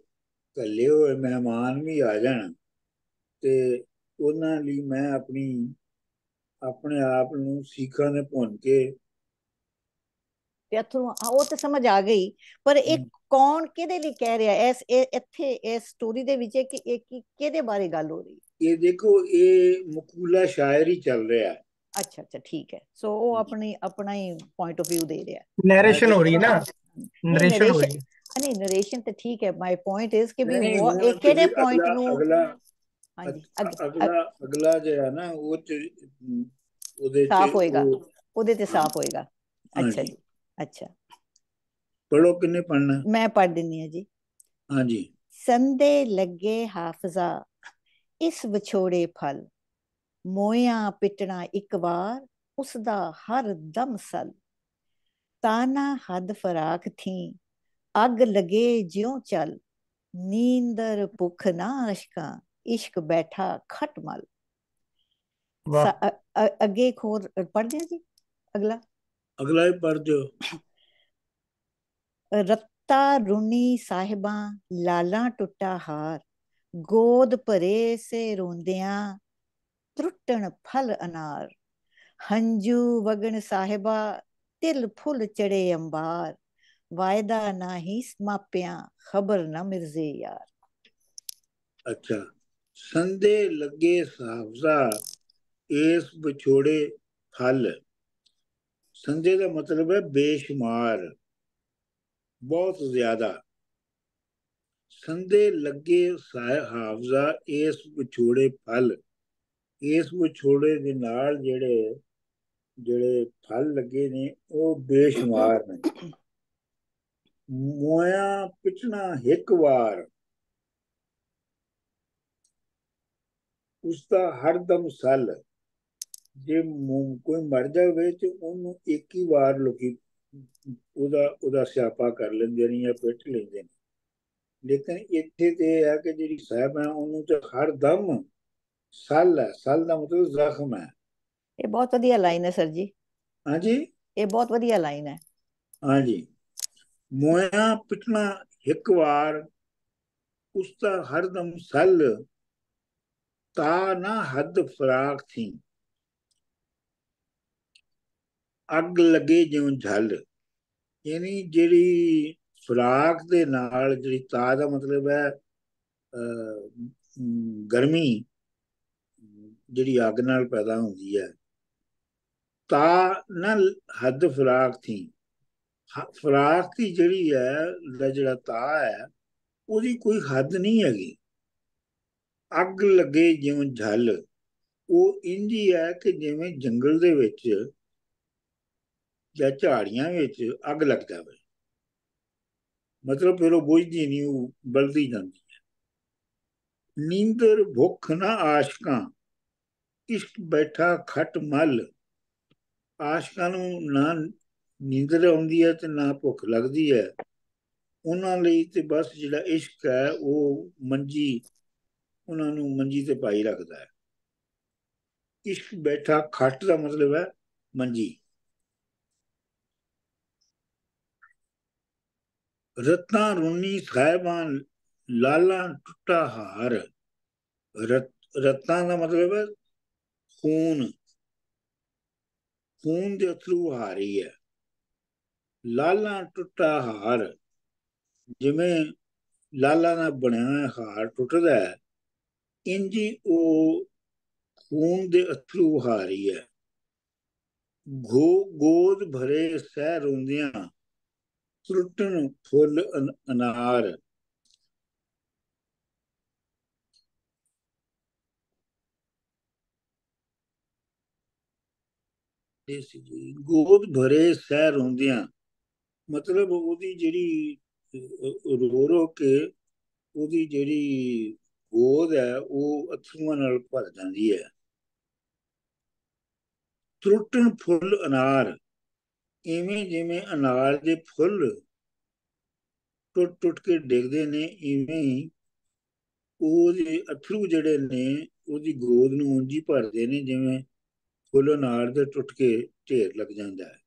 ਕੱਲੇ ਹੋਏ ਮਹਿਮਾਨ ਵੀ ਆ ਜਾਣ ਤੇ ਉਹਨਾਂ ਲਈ ਮੈਂ ਆਪਣੇ ਆਪ ਨੂੰ ਸੀਖਾਂ ਨੇ ਭੁੰਨ ਕੇ, ਤੇ ਇੱਥੋਂ ਉਹ ਤੇ ਸਮਝ ਆ ਗਈ, ਪਰ ਇਹ ਕੌਣ ਕਿਹਦੇ ਲਈ ਕਹਿ ਰਿਹਾ ਇੱਥੇ ਇਸ ਸਟੋਰੀ ਦੇ ਵਿੱਚ ਕਿ ਇਹ ਕਿਹਦੇ ਬਾਰੇ ਗੱਲ ਹੋ ਰਹੀ? ਇਹ ਦੇਖੋ, ਇਹ ਮਕੂਲਾ ਸ਼ਾਇਰੀ ਚੱਲ ਰਿਹਾ ਹੈ। ਅੱਛਾ ਅੱਛਾ, ਠੀਕ ਹੈ। ਸੋ ਉਹ ਆਪਣਾ ਹੀ ਪੁਆਇੰਟ ਆਫ View ਦੇ ਰਿਹਾ। नरेशन हो रही है ना, ਨਹੀਂ नरेशन हो ਨਰੇਸ਼ਨ, रही है। ਨਹੀਂ ਨਰੇਸ਼ਨ ਤੇ ਠੀਕ ਹੈ। ਮਾਈ ਪੁਆਇੰਟ ਇਜ਼ ਕਿ ਵੀ ਨਹੀਂ ਇਹ ਹੁਣ ਕਿਹੜੇ ਤੁਸੀਂ ਪੁਆਇੰਟ ਨੂੰ, ਹਾਂਜੀ ਅਗਲਾ ਜਿਹੜਾ ਨਾ ਉਹ ਚ ਉਹਦੇ ਚ ਸਾਫ਼ ਹੋਏਗਾ, ਉਹ, ਉਹਦੇ ਤੇ ਹਾਂ ਸਾਫ਼ ਹੋਏਗਾ। ਅੱਛਾ ਹਾਂਜੀ। ਜੀ, ਅੱਛਾ ਪੜੋ, ਕਿੰਨੇ ਪੜਨਾ? ਮੈਂ ਪੜ੍ਹ ਦਿੰਦੀ ਹਾਂ ਜੀ। ਹਾਂਜੀ। ਸੰਦੇ ਲੱਗੇ ਹਾਫਜ਼ਾ, ਇਸ ਵਿਛੋੜੇ ਫਲ, ਮੋਇਆਂ ਪਿਟਣਾ ਇੱਕ ਵਾਰ, ਉਸਦਾ ਹਰ ਦਮ ਸਲ। ਤਾਨਾ ਹੱਦ ਫਰਾਕ ਥੀ, ਅੱਗ ਲਗੇ ਜਿਉਂ ਚੱਲ, ਨੀਂਦਰ ਭੁੱਖ ਨਾ ਅਸ਼ਕਾਂ, ਇਸ਼ਕ ਬੈਠਾ ਖਟਮਲ। वाह। ਅੱਗੇ ਇੱਕ ਹੋਰ ਪੜ੍ਹ ਦਿਆਂ ਜੀ, ਅਗਲਾ ਅਗਲਾ ਹੀ ਪੜ ਦਿਓ। ਰੱਤਾ ਰੁਨੀ ਸਾਹਿਬਾਂ, ਲਾਲਾਂ ਟੁੱਟਾ ਹਾਰ, ਗੋਦ ਭਰੇ ਸੇ ਰੋਂਦਿਆਂ, ਤਰੁੱਟਣ ਫਲ ਅਨਾਰ। ਹੰਝੂ ਵਗਣ ਸਾਹਿਬਾ, ਤਿਲ ਫੁੱਲ ਚੜੇ ਅੰਬਾਰ, ਵਾਇਦਾ ਨਾ ਹੀ ਮਾਪਿਆਂ, ਖਬਰ ਨਾ ਮਿਰਜ਼ੇ ਯਾਰ। ਅੱਛਾ। ਸੰਦੇ ਲੱਗੇ ਹਾਫਜ਼ਾ, ਇਸ ਵਿਛੋੜੇ ਫਲ। ਸੰਦੇ ਦਾ ਮਤਲਬ ਹੈ ਬੇਸ਼ੁਮਾਰ, ਬਹੁਤ ਜ਼ਿਆਦਾ। ਸੰਦੇ ਲੱਗੇ ਹਾਫਜ਼ਾ, ਇਸ ਵਿਛੋੜੇ ਫਲ। ਇਸ ਵਿਛੋੜੇ ਦੇ ਨਾਲ ਜਿਹੜੇ ਜਿਹੜੇ ਫਲ ਲੱਗੇ ਨੇ ਉਹ ਬੇਸ਼ੁਮਾਰ ਨੇ। ਮੋਇਆ ਪਿਛਣਾ ਇੱਕ ਵਾਰ, ਉਸਦਾ ਹਰਦਮ ਸਲ। ਜੇ ਕੋਈ ਮਰ ਜਾਵੇ ਤੇ ਉਹਨੂੰ ਇੱਕ ਹੀ ਵਾਰ ਲੋਕੀ ਉਹਦਾ ਸਿਆਪਾ ਕਰ ਲੈਂਦੇ ਨੇ ਜਾਂ ਪਿੱਟ ਲੈਂਦੇ ਨੇ। ਲੇਕਿਨ ਇੱਥੇ ਤੇ ਇਹ ਹੈ ਕਿ ਜਿਹੜੀ ਸਾਹਿਬ ਹੈ ਉਹਨੂੰ ਤੇ ਹਰਦਮ ਸਲ ਹੈ। ਸਲ ਦਾ ਮਤਲਬ ਜ਼ਖਮ ਹੈ। ਇਹ ਬਹੁਤ ਵਧੀਆ ਲਾਈਨ ਹੈ ਸਰ ਜੀ। ਹਾਂਜੀ, ਇਹ ਬਹੁਤ ਵਧੀਆ ਲਾਈਨ ਹੈ। ਹਾਂਜੀ। ਮੋਇਆ ਪਿਟਣਾ ਇੱਕ ਵਾਰ, ਉਸਦਾ ਹਰਦਮ ਸਲ, ਤਾ ਨਾ ਹੱਦ ਫਰਾਕ ਥੀ, ਅੱਗ ਲੱਗੇ ਜਿਉਂ ਝਲ। ਯਾਨੀ ਜਿਹੜੀ ਫਰਾਕ ਦੇ ਨਾਲ, ਜਿਹੜੀ ਤਾ ਦਾ ਮਤਲਬ ਹੈ ਗਰਮੀ, ਜਿਹੜੀ ਅੱਗ ਨਾਲ ਪੈਦਾ ਹੁੰਦੀ ਹੈ। ਤਾ ਨਾ ਹੱਦ ਫਰਾਕ ਥੀ, ਫਰਾਕ ਦੀ ਜਿਹੜੀ ਹੈ, ਜਿਹੜਾ ਤਾ ਹੈ ਉਹਦੀ ਕੋਈ ਹੱਦ ਨਹੀਂ ਹੈਗੀ। ਅੱਗ ਲੱਗੇ ਜਿਉਂ ਝਲ, ਉਹ ਇੰਝ ਹੀ ਹੈ ਕਿ ਜਿਵੇਂ ਜੰਗਲ ਦੇ ਵਿੱਚ ਜਾਂ ਝਾੜੀਆਂ ਵਿੱਚ ਅੱਗ ਲੱਗ ਜਾਵੇ। ਮਤਲਬ ਫਿਰ ਉਹ ਬੁਝਦੀ ਨਹੀਂ, ਉਹ ਬਲਦੀ ਜਾਂਦੀ ਹੈ। ਨੀਂਦਰ ਭੁੱਖ ਨਾ ਆਸ਼ਕਾਂ, ਇਸ਼ਕ ਬੈਠਾ ਖਟ ਮਲ। ਆਸ਼ਕਾਂ ਨੂੰ ਨਾ ਨੀਂਦਰ ਆਉਂਦੀ ਹੈ ਤੇ ਨਾ ਭੁੱਖ ਲੱਗਦੀ ਹੈ। ਉਹਨਾਂ ਲਈ ਤੇ ਬਸ ਜਿਹੜਾ ਇਸ਼ਕ ਹੈ ਉਹ ਮੰਜੀ, ਉਹਨਾਂ ਨੂੰ ਮੰਜੀ ਤੇ ਪਾਈ ਰੱਖਦਾ ਹੈ। ਇਸ਼ਕ ਬੈਠਾ ਖੱਟ ਦਾ ਮਤਲਬ ਹੈ ਮੰਜੀ। ਰਤਾਂ ਰੁੰਨੀ ਸਾਹਿਬਾਂ ਲਾਲਾਂ ਟੁੱਟਾ ਹਾਰ। ਰਤਾਂ ਦਾ ਮਤਲਬ ਹੈ ਖੂਨ, ਖੂਨ ਦੇ ਅਥਰੂ ਵਹਾ ਰਹੀ ਹੈ। ਲਾਲਾਂ ਟੁੱਟਾ ਹਾਰ, ਜਿਵੇਂ ਲਾਲਾਂ ਦਾ ਬਣਿਆ ਹੋਇਆ ਹਾਰ ਟੁੱਟਦਾ ਹੈ, ਇੰਜੀ ਉਹ ਖੂਨ ਦੇ ਅਥਰੂ ਵਹਾ ਰਹੀ ਹੈ। ਗੋਦ ਭਰੇ ਸਹਿ ਰੋਂਦਿਆਂ, ਟੁੱਟਣ ਫੁੱਲ ਅਨਾਰ। ਗੋਦ ਭਰੇ ਸਹਿ ਰੋਂਦਿਆਂ ਮਤਲਬ ਉਹਦੀ ਜਿਹੜੀ ਰੋ ਰੋ ਕੇ ਉਹਦੀ ਜਿਹੜੀ ਗੋਦ ਹੈ ਉਹ ਅਥਰੂਆਂ ਨਾਲ ਭਰ ਜਾਂਦੀ ਹੈ। ਟੁੱਟਣ ਫੁੱਲ ਅਨਾਰ, ਇਵੇਂ ਜਿਵੇਂ ਅਨਾਰ ਦੇ ਫੁੱਲ ਟੁੱਟ ਟੁੱਟ ਕੇ ਡਿੱਗਦੇ ਨੇ, ਇਵੇਂ ਹੀ ਉਹਦੇ ਅਥਰੂ ਜਿਹੜੇ ਨੇ ਉਹਦੀ ਗੋਦ ਨੂੰ ਉਂਝ ਭਰਦੇ ਨੇ ਜਿਵੇਂ ਫੁੱਲ ਅਨਾਰ ਦੇ ਟੁੱਟ ਕੇ ਢੇਰ ਲੱਗ ਜਾਂਦਾ ਹੈ।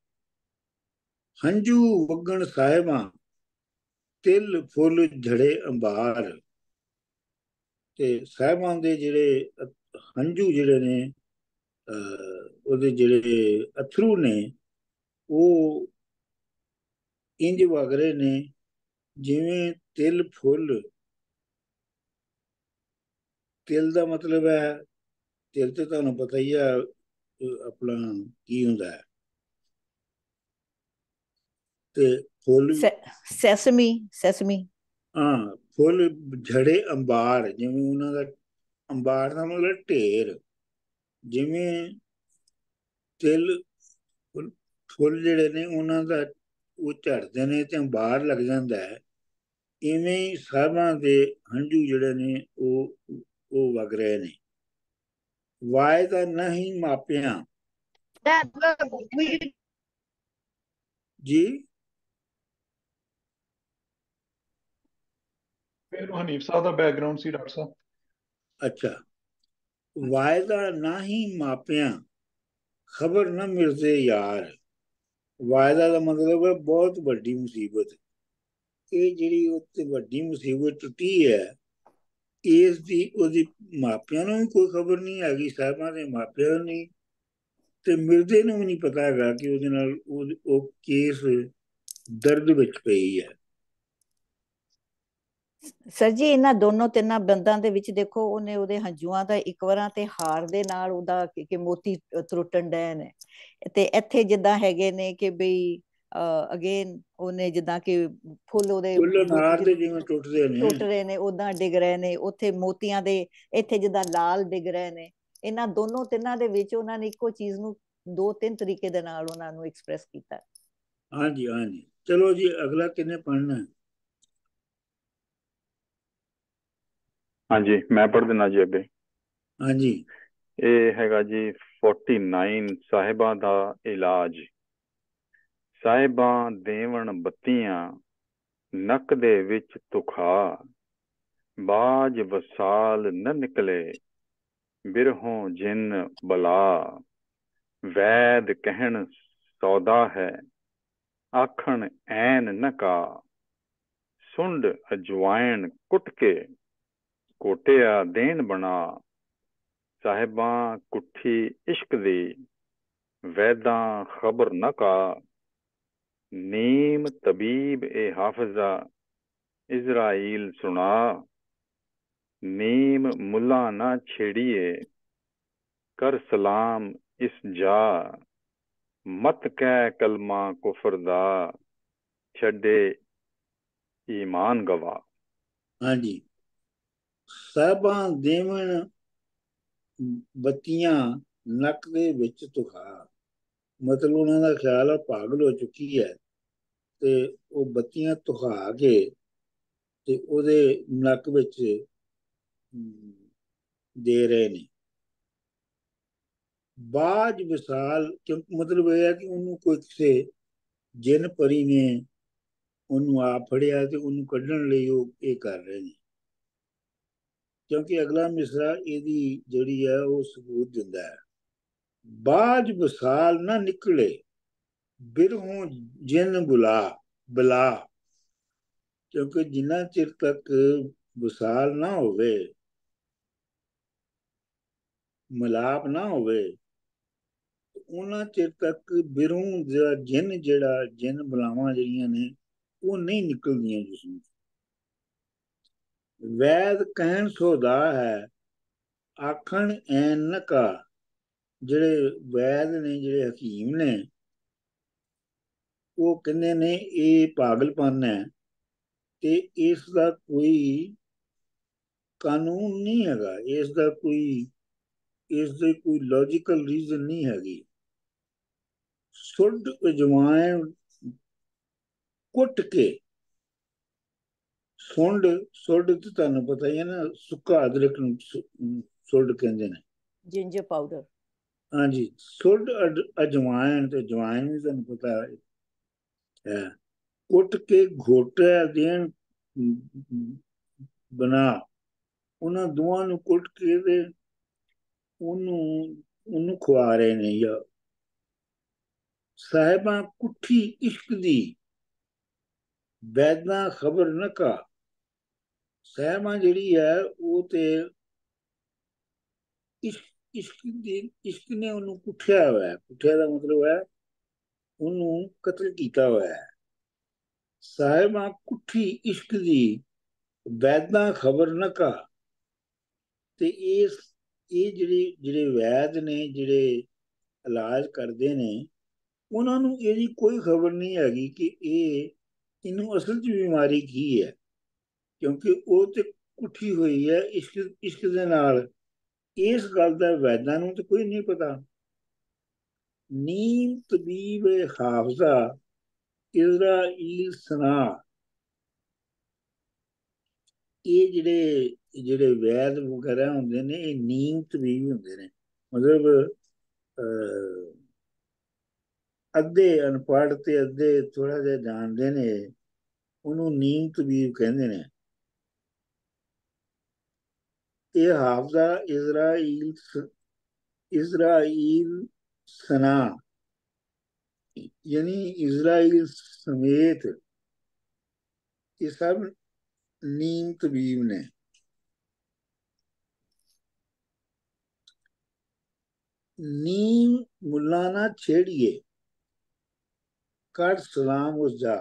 ਹੰਝੂ ਵਗਣ ਸਾਹਿਬਾਂ, ਤਿਲ ਫੁੱਲ ਝੜੇ ਅੰਬਾਰ। ਤੇ ਸਾਹਿਬਾਂ ਦੇ ਜਿਹੜੇ ਹੰਝੂ ਜਿਹੜੇ ਨੇ, ਉਹਦੇ ਜਿਹੜੇ ਅਥਰੂ ਨੇ ਉਹ ਇੰਜ ਵਗ ਰਹੇ ਨੇ ਜਿਵੇਂ ਤਿਲ ਫੁੱਲ। ਤਿਲ ਦਾ ਮਤਲਬ ਹੈ, ਤਿਲ ਤੇ ਤੁਹਾਨੂੰ ਪਤਾ ਹੀ ਹੈ ਆਪਣਾ ਕੀ ਹੁੰਦਾ ਹੈ। ਤੇ ਫੁੱਲ ਸੈਸਮੀ, ਸੈਸਮੀ। ਹਾਂ, ਫੁੱਲ ਝੜੇ ਅੰਬਾਰ, ਜਿਵੇਂ ਉਹਨਾਂ ਦਾ ਅੰਬਾਰ ਦਾ ਮਤਲਬ ਢੇਰ। ਜਿਵੇਂ ਤਿਲ ਫੁੱਲ ਜਿਹੜੇ ਨੇ ਉਹਨਾਂ ਦਾ ਉਹ ਝੜਦੇ ਨੇ ਤੇ ਅੰਬਾਰ ਲੱਗ ਜਾਂਦਾ ਹੈ, ਇਵੇਂ ਹੀ ਸਾਹਿਬਾਂ ਦੇ ਹੰਝੂ ਜਿਹੜੇ ਨੇ ਉਹ ਵਗ ਰਹੇ ਨੇ। ਵਾਇਦਾ ਨਹੀਂ ਮਾਪਿਆਂ ਜੀ। ਫਿਰ ਹਨੀਫ ਸਾਹਿਬ ਦਾ ਬੈਕਗ੍ਰਾਉਂਡ ਸੀ ਡਾਕਟਰ ਸਾਹਿਬ। ਅੱਛਾ, ਵਾਇਦਾ ਨਹੀਂ ਮਾਪਿਆਂ, ਖਬਰ ਨਾ ਮਿਲਦੇ ਯਾਰ। ਵਾਇਦਾ ਦਾ ਮਤਲਬ ਹੈ ਬਹੁਤ ਵੱਡੀ ਮੁਸੀਬਤ। ਇਹ ਜਿਹੜੀ ਉੱਤੇ ਵੱਡੀ ਮੁਸੀਬਤ ਟੁੱਟੀ ਹੈ, ਇਸ ਦੀ ਉਹਦੀ ਮਾਪਿਆਂ ਨੂੰ ਕੋਈ ਖਬਰ ਨਹੀਂ ਹੈਗੀ, ਸਾਹਿਬਾਂ ਦੇ ਮਾਪਿਆਂ ਨੂੰ ਨਹੀਂ, ਤੇ ਮਿਰਜ਼ੇ ਨੂੰ ਵੀ ਨਹੀਂ ਪਤਾ ਹੈਗਾ ਕਿ ਉਹਦੇ ਨਾਲ ਉਹ ਕੇਸ ਦਰਦ ਵਿੱਚ ਪਈ ਹੈ। ਸਰ ਜੀ ਇਹਨਾਂ ਦੋਨੋਂ ਤਿੰਨਾਂ ਬੰਦਾਂ ਦੇ ਵਿੱਚ ਦੇਖੋ, ਉਹਨੇ ਉਹਦੇ ਹੰਝੂਆਂ ਦਾ ਇੱਕ ਵਾਰਾਂ ਤੇ ਹਾਰ ਦੇ ਨਾਲ ਉਹਦਾ ਕਿ ਮੋਤੀ ਤਰੁੱਟਣ ਡਏ ਨੇ, ਤੇ ਇੱਥੇ ਜਿੱਦਾਂ ਹੈਗੇ ਨੇ ਕਿ ਬਈ ਅਗੇਨ ਉਹਨੇ ਜਿੱਦਾਂ ਕਿ ਫੁੱਲ ਉਹਦੇ ਫੁੱਲ ਅਨਾਰ ਦੇ ਜਿਵੇਂ ਟੁੱਟਦੇ ਨੇ, ਟੁੱਟ ਰਹੇ ਨੇ ਉਦਾਂ ਡਿੱਗ ਰਹੇ ਨੇ, ਉੱਥੇ ਮੋਤੀਆਂ ਦੇ ਇੱਥੇ ਜਿੱਦਾਂ ਲਾਲ ਡਿੱਗ ਰਹੇ ਨੇ। ਇਹਨਾਂ ਦੋਨੋਂ ਤਿੰਨਾਂ ਦੇ ਵਿੱਚ ਉਹਨਾਂ ਨੇ ਇੱਕੋ ਚੀਜ਼ ਨੂੰ ਦੋ ਤਿੰਨ ਤਰੀਕੇ ਦੇ ਨਾਲ ਉਹਨਾਂ ਨੂੰ ਐਕਸਪ੍ਰੈਸ ਕੀਤਾ। ਹਾਂਜੀ ਹਾਂਜੀ, ਚਲੋ ਜੀ ਅਗਲਾ ਕਿੰਨੇ ਪੜ੍ਹਨਾ? ਹਾਂਜੀ ਮੈਂ ਪੜ੍ਹ ਦਿੰਦਾ ਜੀ ਅੱਗੇ। ਹਾਂਜੀ, ਇਹ ਹੈਗਾ ਜੀ 49 ਸਾਹਿਬਾਂ ਦਾ ਇਲਾਜ। ਸਾਹਿਬਾਂ ਦੇਵਣ ਬੱਤੀਆਂ, ਨੱਕ ਦੇ ਵਿੱਚ ਤੁਖਾ। ਬਾਜ ਵਸਾਲ ਨ ਨਿਕਲੇ, ਬਿਰਹੋਂ ਜਿਨ ਬਲਾ। ਵੈਦ ਕਹਿਣ ਸੌਦਾ ਹੈ, ਆਖਣ ਐਨ ਨ ਕਾ। ਸੁੰਡ ਅਜਵਾਇਣ ਕੁੱਟ ਕੇ, ਕੋਟਿਆ ਦੇਣ ਬਣਾ। ਸਾਹਿਬਾਂ ਕੁੱਠੀ ਇਸ਼ਕ ਦੀ, ਵੈਦਾਂ ਖਬਰ ਨ ਕਾ। ਨੀਮ ਤਬੀਬ ਏ ਹਾਫਜ਼ਾ, ਇਜ਼ਰਾਈਲ ਸੁਣਾ। ਨੀਮ ਮੁੱਲਾ ਨਾ ਛੇੜੀਏ, ਕਰ ਸਲਾਮ ਇਸ ਜਾ। ਮਤ ਕਹਿ ਕਲਮਾ ਕੁਫਰ ਦਾ, ਛੱਡੇ ਈਮਾਨ ਗਵਾ। ਹਾਂਜੀ, ਸਾਹਿਬਾਂ ਦੇਵਣ ਬੱਤੀਆਂ, ਨੱਕ ਦੇ ਵਿੱਚ ਤੁਖਾ। ਮਤਲਬ ਉਹਨਾਂ ਦਾ ਖਿਆਲ ਆ ਪਾਗਲ ਹੋ ਚੁੱਕੀ ਹੈ, ਤੇ ਉਹ ਬੱਤੀਆਂ ਤੁਖਾ ਕੇ ਤੇ ਉਹਦੇ ਨੱਕ ਵਿੱਚ ਦੇ ਰਹੇ ਨੇ। ਬਾਜ ਵਿਸਾਲ, ਕਿਉਂਕਿ ਮਤਲਬ ਇਹ ਹੈ ਕਿ ਉਹਨੂੰ ਕੋਈ ਕਿਸੇ ਜਿਨ ਪਰੀ ਨੇ ਉਹਨੂੰ ਆ ਫੜਿਆ ਤੇ ਉਹਨੂੰ ਕੱਢਣ ਲਈ ਉਹ ਇਹ ਕਰ ਰਹੇ ਨੇ। ਕਿਉਂਕਿ ਅਗਲਾ ਮਿਸਰਾ ਇਹਦੀ ਜਿਹੜੀ ਹੈ ਉਹ ਸਬੂਤ ਦਿੰਦਾ ਹੈ। ਬਾਜ ਵਿਸਾਲ ਨਾ ਨਿਕਲੇ, ਬਿਰਹੋਂ ਜਿਨ ਬੁਲਾ, ਕਿਉਂਕਿ ਜਿੰਨਾ ਚਿਰ ਤੱਕ ਵਿਸਾਲ ਨਾ ਹੋਵੇ, ਮਿਲਾਪ ਨਾ ਹੋਵੇ, ਉਹਨਾਂ ਚਿਰ ਤੱਕ ਬਿਰਹੋਂ ਦਾ ਜਿਹੜਾ ਜਿਨ ਬੁਲਾਵਾਂ ਜਿਹੜੀਆਂ ਨੇ ਉਹ ਨਹੀਂ ਨਿਕਲਦੀਆਂ ਜਿਸਮ। ਵੈਦ ਕਹਿਣ ਸੋਦਾ ਹੈ, ਆਖਣ ਐਨ ਨਕਾ। ਜਿਹੜੇ ਵੈਦ ਨੇ, ਜਿਹੜੇ ਹਕੀਮ ਨੇ, ਉਹ ਕਹਿੰਦੇ ਨੇ ਇਹ ਪਾਗਲਪਨ ਹੈ ਤੇ ਇਸ ਦਾ ਕੋਈ ਕਾਨੂੰਨ ਨਹੀਂ ਹੈਗਾ, ਇਸ ਦੀ ਕੋਈ ਲੌਜੀਕਲ ਰੀਜ਼ਨ ਨਹੀਂ ਹੈਗੀ। ਸੁੱਡ ਅਜਵਾਇਣ ਕੁੱਟ ਕੇ, ਸੁੱਡ ਤੇ ਤੁਹਾਨੂੰ ਪਤਾ ਹੀ ਹੈ ਨਾ, ਸੁੱਕਾ ਅਦਰਕ ਨੂੰ ਸੁੱਡ ਕਹਿੰਦੇ ਨੇ, ਜਿੰਜਰ ਪਾਊਡਰ। ਹਾਂਜੀ, ਸੁੱਡ ਅਜਵਾਇਣ, ਤੇ ਅਜਵਾਇਣ ਵੀ ਤੁਹਾਨੂੰ ਪਤਾ ਹੈ, ਕੁੱਟ ਕੇ ਘੋਟਿਆ ਦੇਣ ਬਣਾ। ਉਹਨਾਂ ਦੋਵਾਂ ਨੂੰ ਕੁੱਟ ਕੇ ਤੇ ਉਹਨੂੰ ਖਵਾ ਰਹੇ ਨੇ। ਜਾਂ ਸਾਹਿਬਾਂ ਕੁੱਠੀ ਇਸ਼ਕ ਦੀ, ਵੈਦਾਂ ਖਬਰ ਨਕਾ। ਸਾਹਿਬਾਂ ਜਿਹੜੀ ਹੈ ਉਹ ਤੇ ਇਸ਼ਕ ਨੇ ਉਹਨੂੰ ਕੁੱਠਿਆ ਹੋਇਆ। ਕੁੱਠਿਆ ਦਾ ਮਤਲਬ ਹੈ ਉਹਨੂੰ ਕਤਲ ਕੀਤਾ ਹੋਇਆ ਹੈ। ਸਾਹਿਬਾਂ ਕੁੱਠੀ ਇਸ਼ਕ ਦੀ, ਵੈਦਾਂ ਖਬਰ ਨਕਾ। ਤੇ ਇਹ ਜਿਹੜੇ ਵੈਦ ਨੇ, ਜਿਹੜੇ ਇਲਾਜ ਕਰਦੇ ਨੇ, ਉਹਨਾਂ ਨੂੰ ਇਹਦੀ ਕੋਈ ਖਬਰ ਨਹੀਂ ਹੈਗੀ ਕਿ ਇਹਨੂੰ ਅਸਲ 'ਚ ਬਿਮਾਰੀ ਕੀ ਹੈ, ਕਿਉਂਕਿ ਉਹ ਤੇ ਕੁੱਠੀ ਹੋਈ ਹੈ ਇਸ਼ਕ ਦੇ ਨਾਲ। ਇਸ ਗੱਲ ਦਾ ਵੈਦਾਂ ਨੂੰ ਤੇ ਕੋਈ ਨਹੀਂ ਪਤਾ। ਨੀਮ ਤਬੀਬ ਹਾਫਜ਼ਾ ਇਜ਼ਰਾਈਲ ਸਨਾ। ਇਹ ਜਿਹੜੇ ਵੈਦ ਵਗੈਰਾ ਹੁੰਦੇ ਨੇ, ਇਹ ਨੀਮ ਤਬੀਬ ਹੁੰਦੇ ਨੇ। ਮਤਲਬ ਅੱਧੇ ਅਨਪੜ੍ਹ ਤੇ ਅੱਧੇ ਥੋੜਾ ਜਿਹਾ ਜਾਣਦੇ ਨੇ, ਉਹਨੂੰ ਨੀਮ ਤਬੀਬ ਕਹਿੰਦੇ ਨੇ। ਇਹ ਹਾਫਜ਼ਾ ਇਜ਼ਰਾਈਲ ਸਨਾ, ਯਾਨੀ ਇਜ਼ਰਾइल ਸਮੇਤ ਇਹ ਸਭ ਨੀਮ ਤਬੀਬ ਨੇ। ਨੀਮ ਮੁੱਲਾ ਨਾ ਛੇੜੀਏ, ਕਰ ਸਲਾਮ ਉਸ ਜਾ।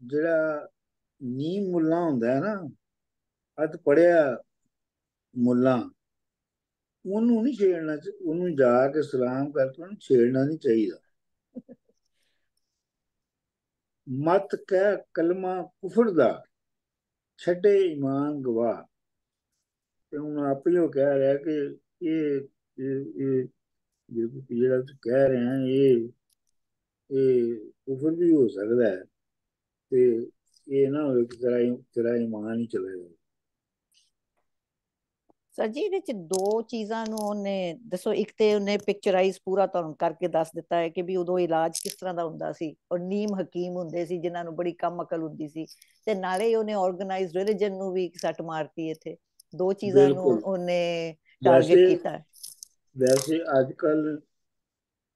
ਜਿਹੜਾ ਨੀਮ ਮੁੱਲਾ ਹੁੰਦਾ ਹੈ ਨਾ, ਅੱਧ ਪੜਿਆ ਮੁੱਲਾ, ਉਹਨੂੰ ਨਹੀਂ ਛੇੜਨਾ। ਉਹਨੂੰ ਜਾ ਕੇ ਸਲਾਮ ਕਰਕੇ ਉਹਨੂੰ ਛੇੜਨਾ ਨਹੀਂ ਚਾਹੀਦਾ। ਮਤ ਕਹਿ ਕਲਮਾ ਕੁਫਰ ਦਾ, ਛੱਡੇ ਈਮਾਨ ਗਵਾਹ। ਤੇ ਹੁਣ ਆਪੇ ਉਹ ਕਹਿ ਰਿਹਾ ਕਿ ਇਹ ਜਿਹੜਾ ਤੂੰ ਕਹਿ ਰਿਹਾ ਇਹ ਕੁਫਰ ਵੀ ਹੋ ਸਕਦਾ ਹੈ, ਤੇ ਇਹ ਨਾ ਹੋਵੇ ਕਿ ਤੇਰਾ ਈਮਾਨ ਹੀ ਚਲਾ ਜਾਵੇ। ਸਰ ਜੀ, ਇਹਦੇ ਚ ਦੋ ਚੀਜ਼ਾਂ ਨੂੰ ਉਹਨੇ ਦੱਸੋ। ਇੱਕ ਤੇ ਉਹਨੇ ਪਿਕਚਰਾਈਜ਼ ਪੂਰਾ ਤੁਹਾਨੂੰ ਕਰਕੇ ਦੱਸ ਦਿੱਤਾ ਹੈ ਕਿ ਵੀ ਉਦੋਂ ਇਲਾਜ ਕਿਸ ਤਰ੍ਹਾਂ ਦਾ ਹੁੰਦਾ ਸੀ, ਔਰ ਨੀਮ ਹਕੀਮ ਹੁੰਦੇ ਸੀ ਜਿਨ੍ਹਾਂ ਨੂੰ ਬੜੀ ਕਮ ਅਕਲ ਹੁੰਦੀ ਸੀ, ਤੇ ਨਾਲੇ ਉਹਨੇ ਆਰਗੇਨਾਈਜ਼ਡ ਰਿਲੀਜਨ ਨੂੰ ਵੀ ਸੱਟ ਮਾਰਤੀ। ਇੱਥੇ ਦੋ ਚੀਜ਼ਾਂ ਨੂੰ ਬਿਲਕੁਲ। ਉਹਨੇ ਟਾਰਗੇਟ ਕੀਤਾ ਹੈ। ਵੈਸੇ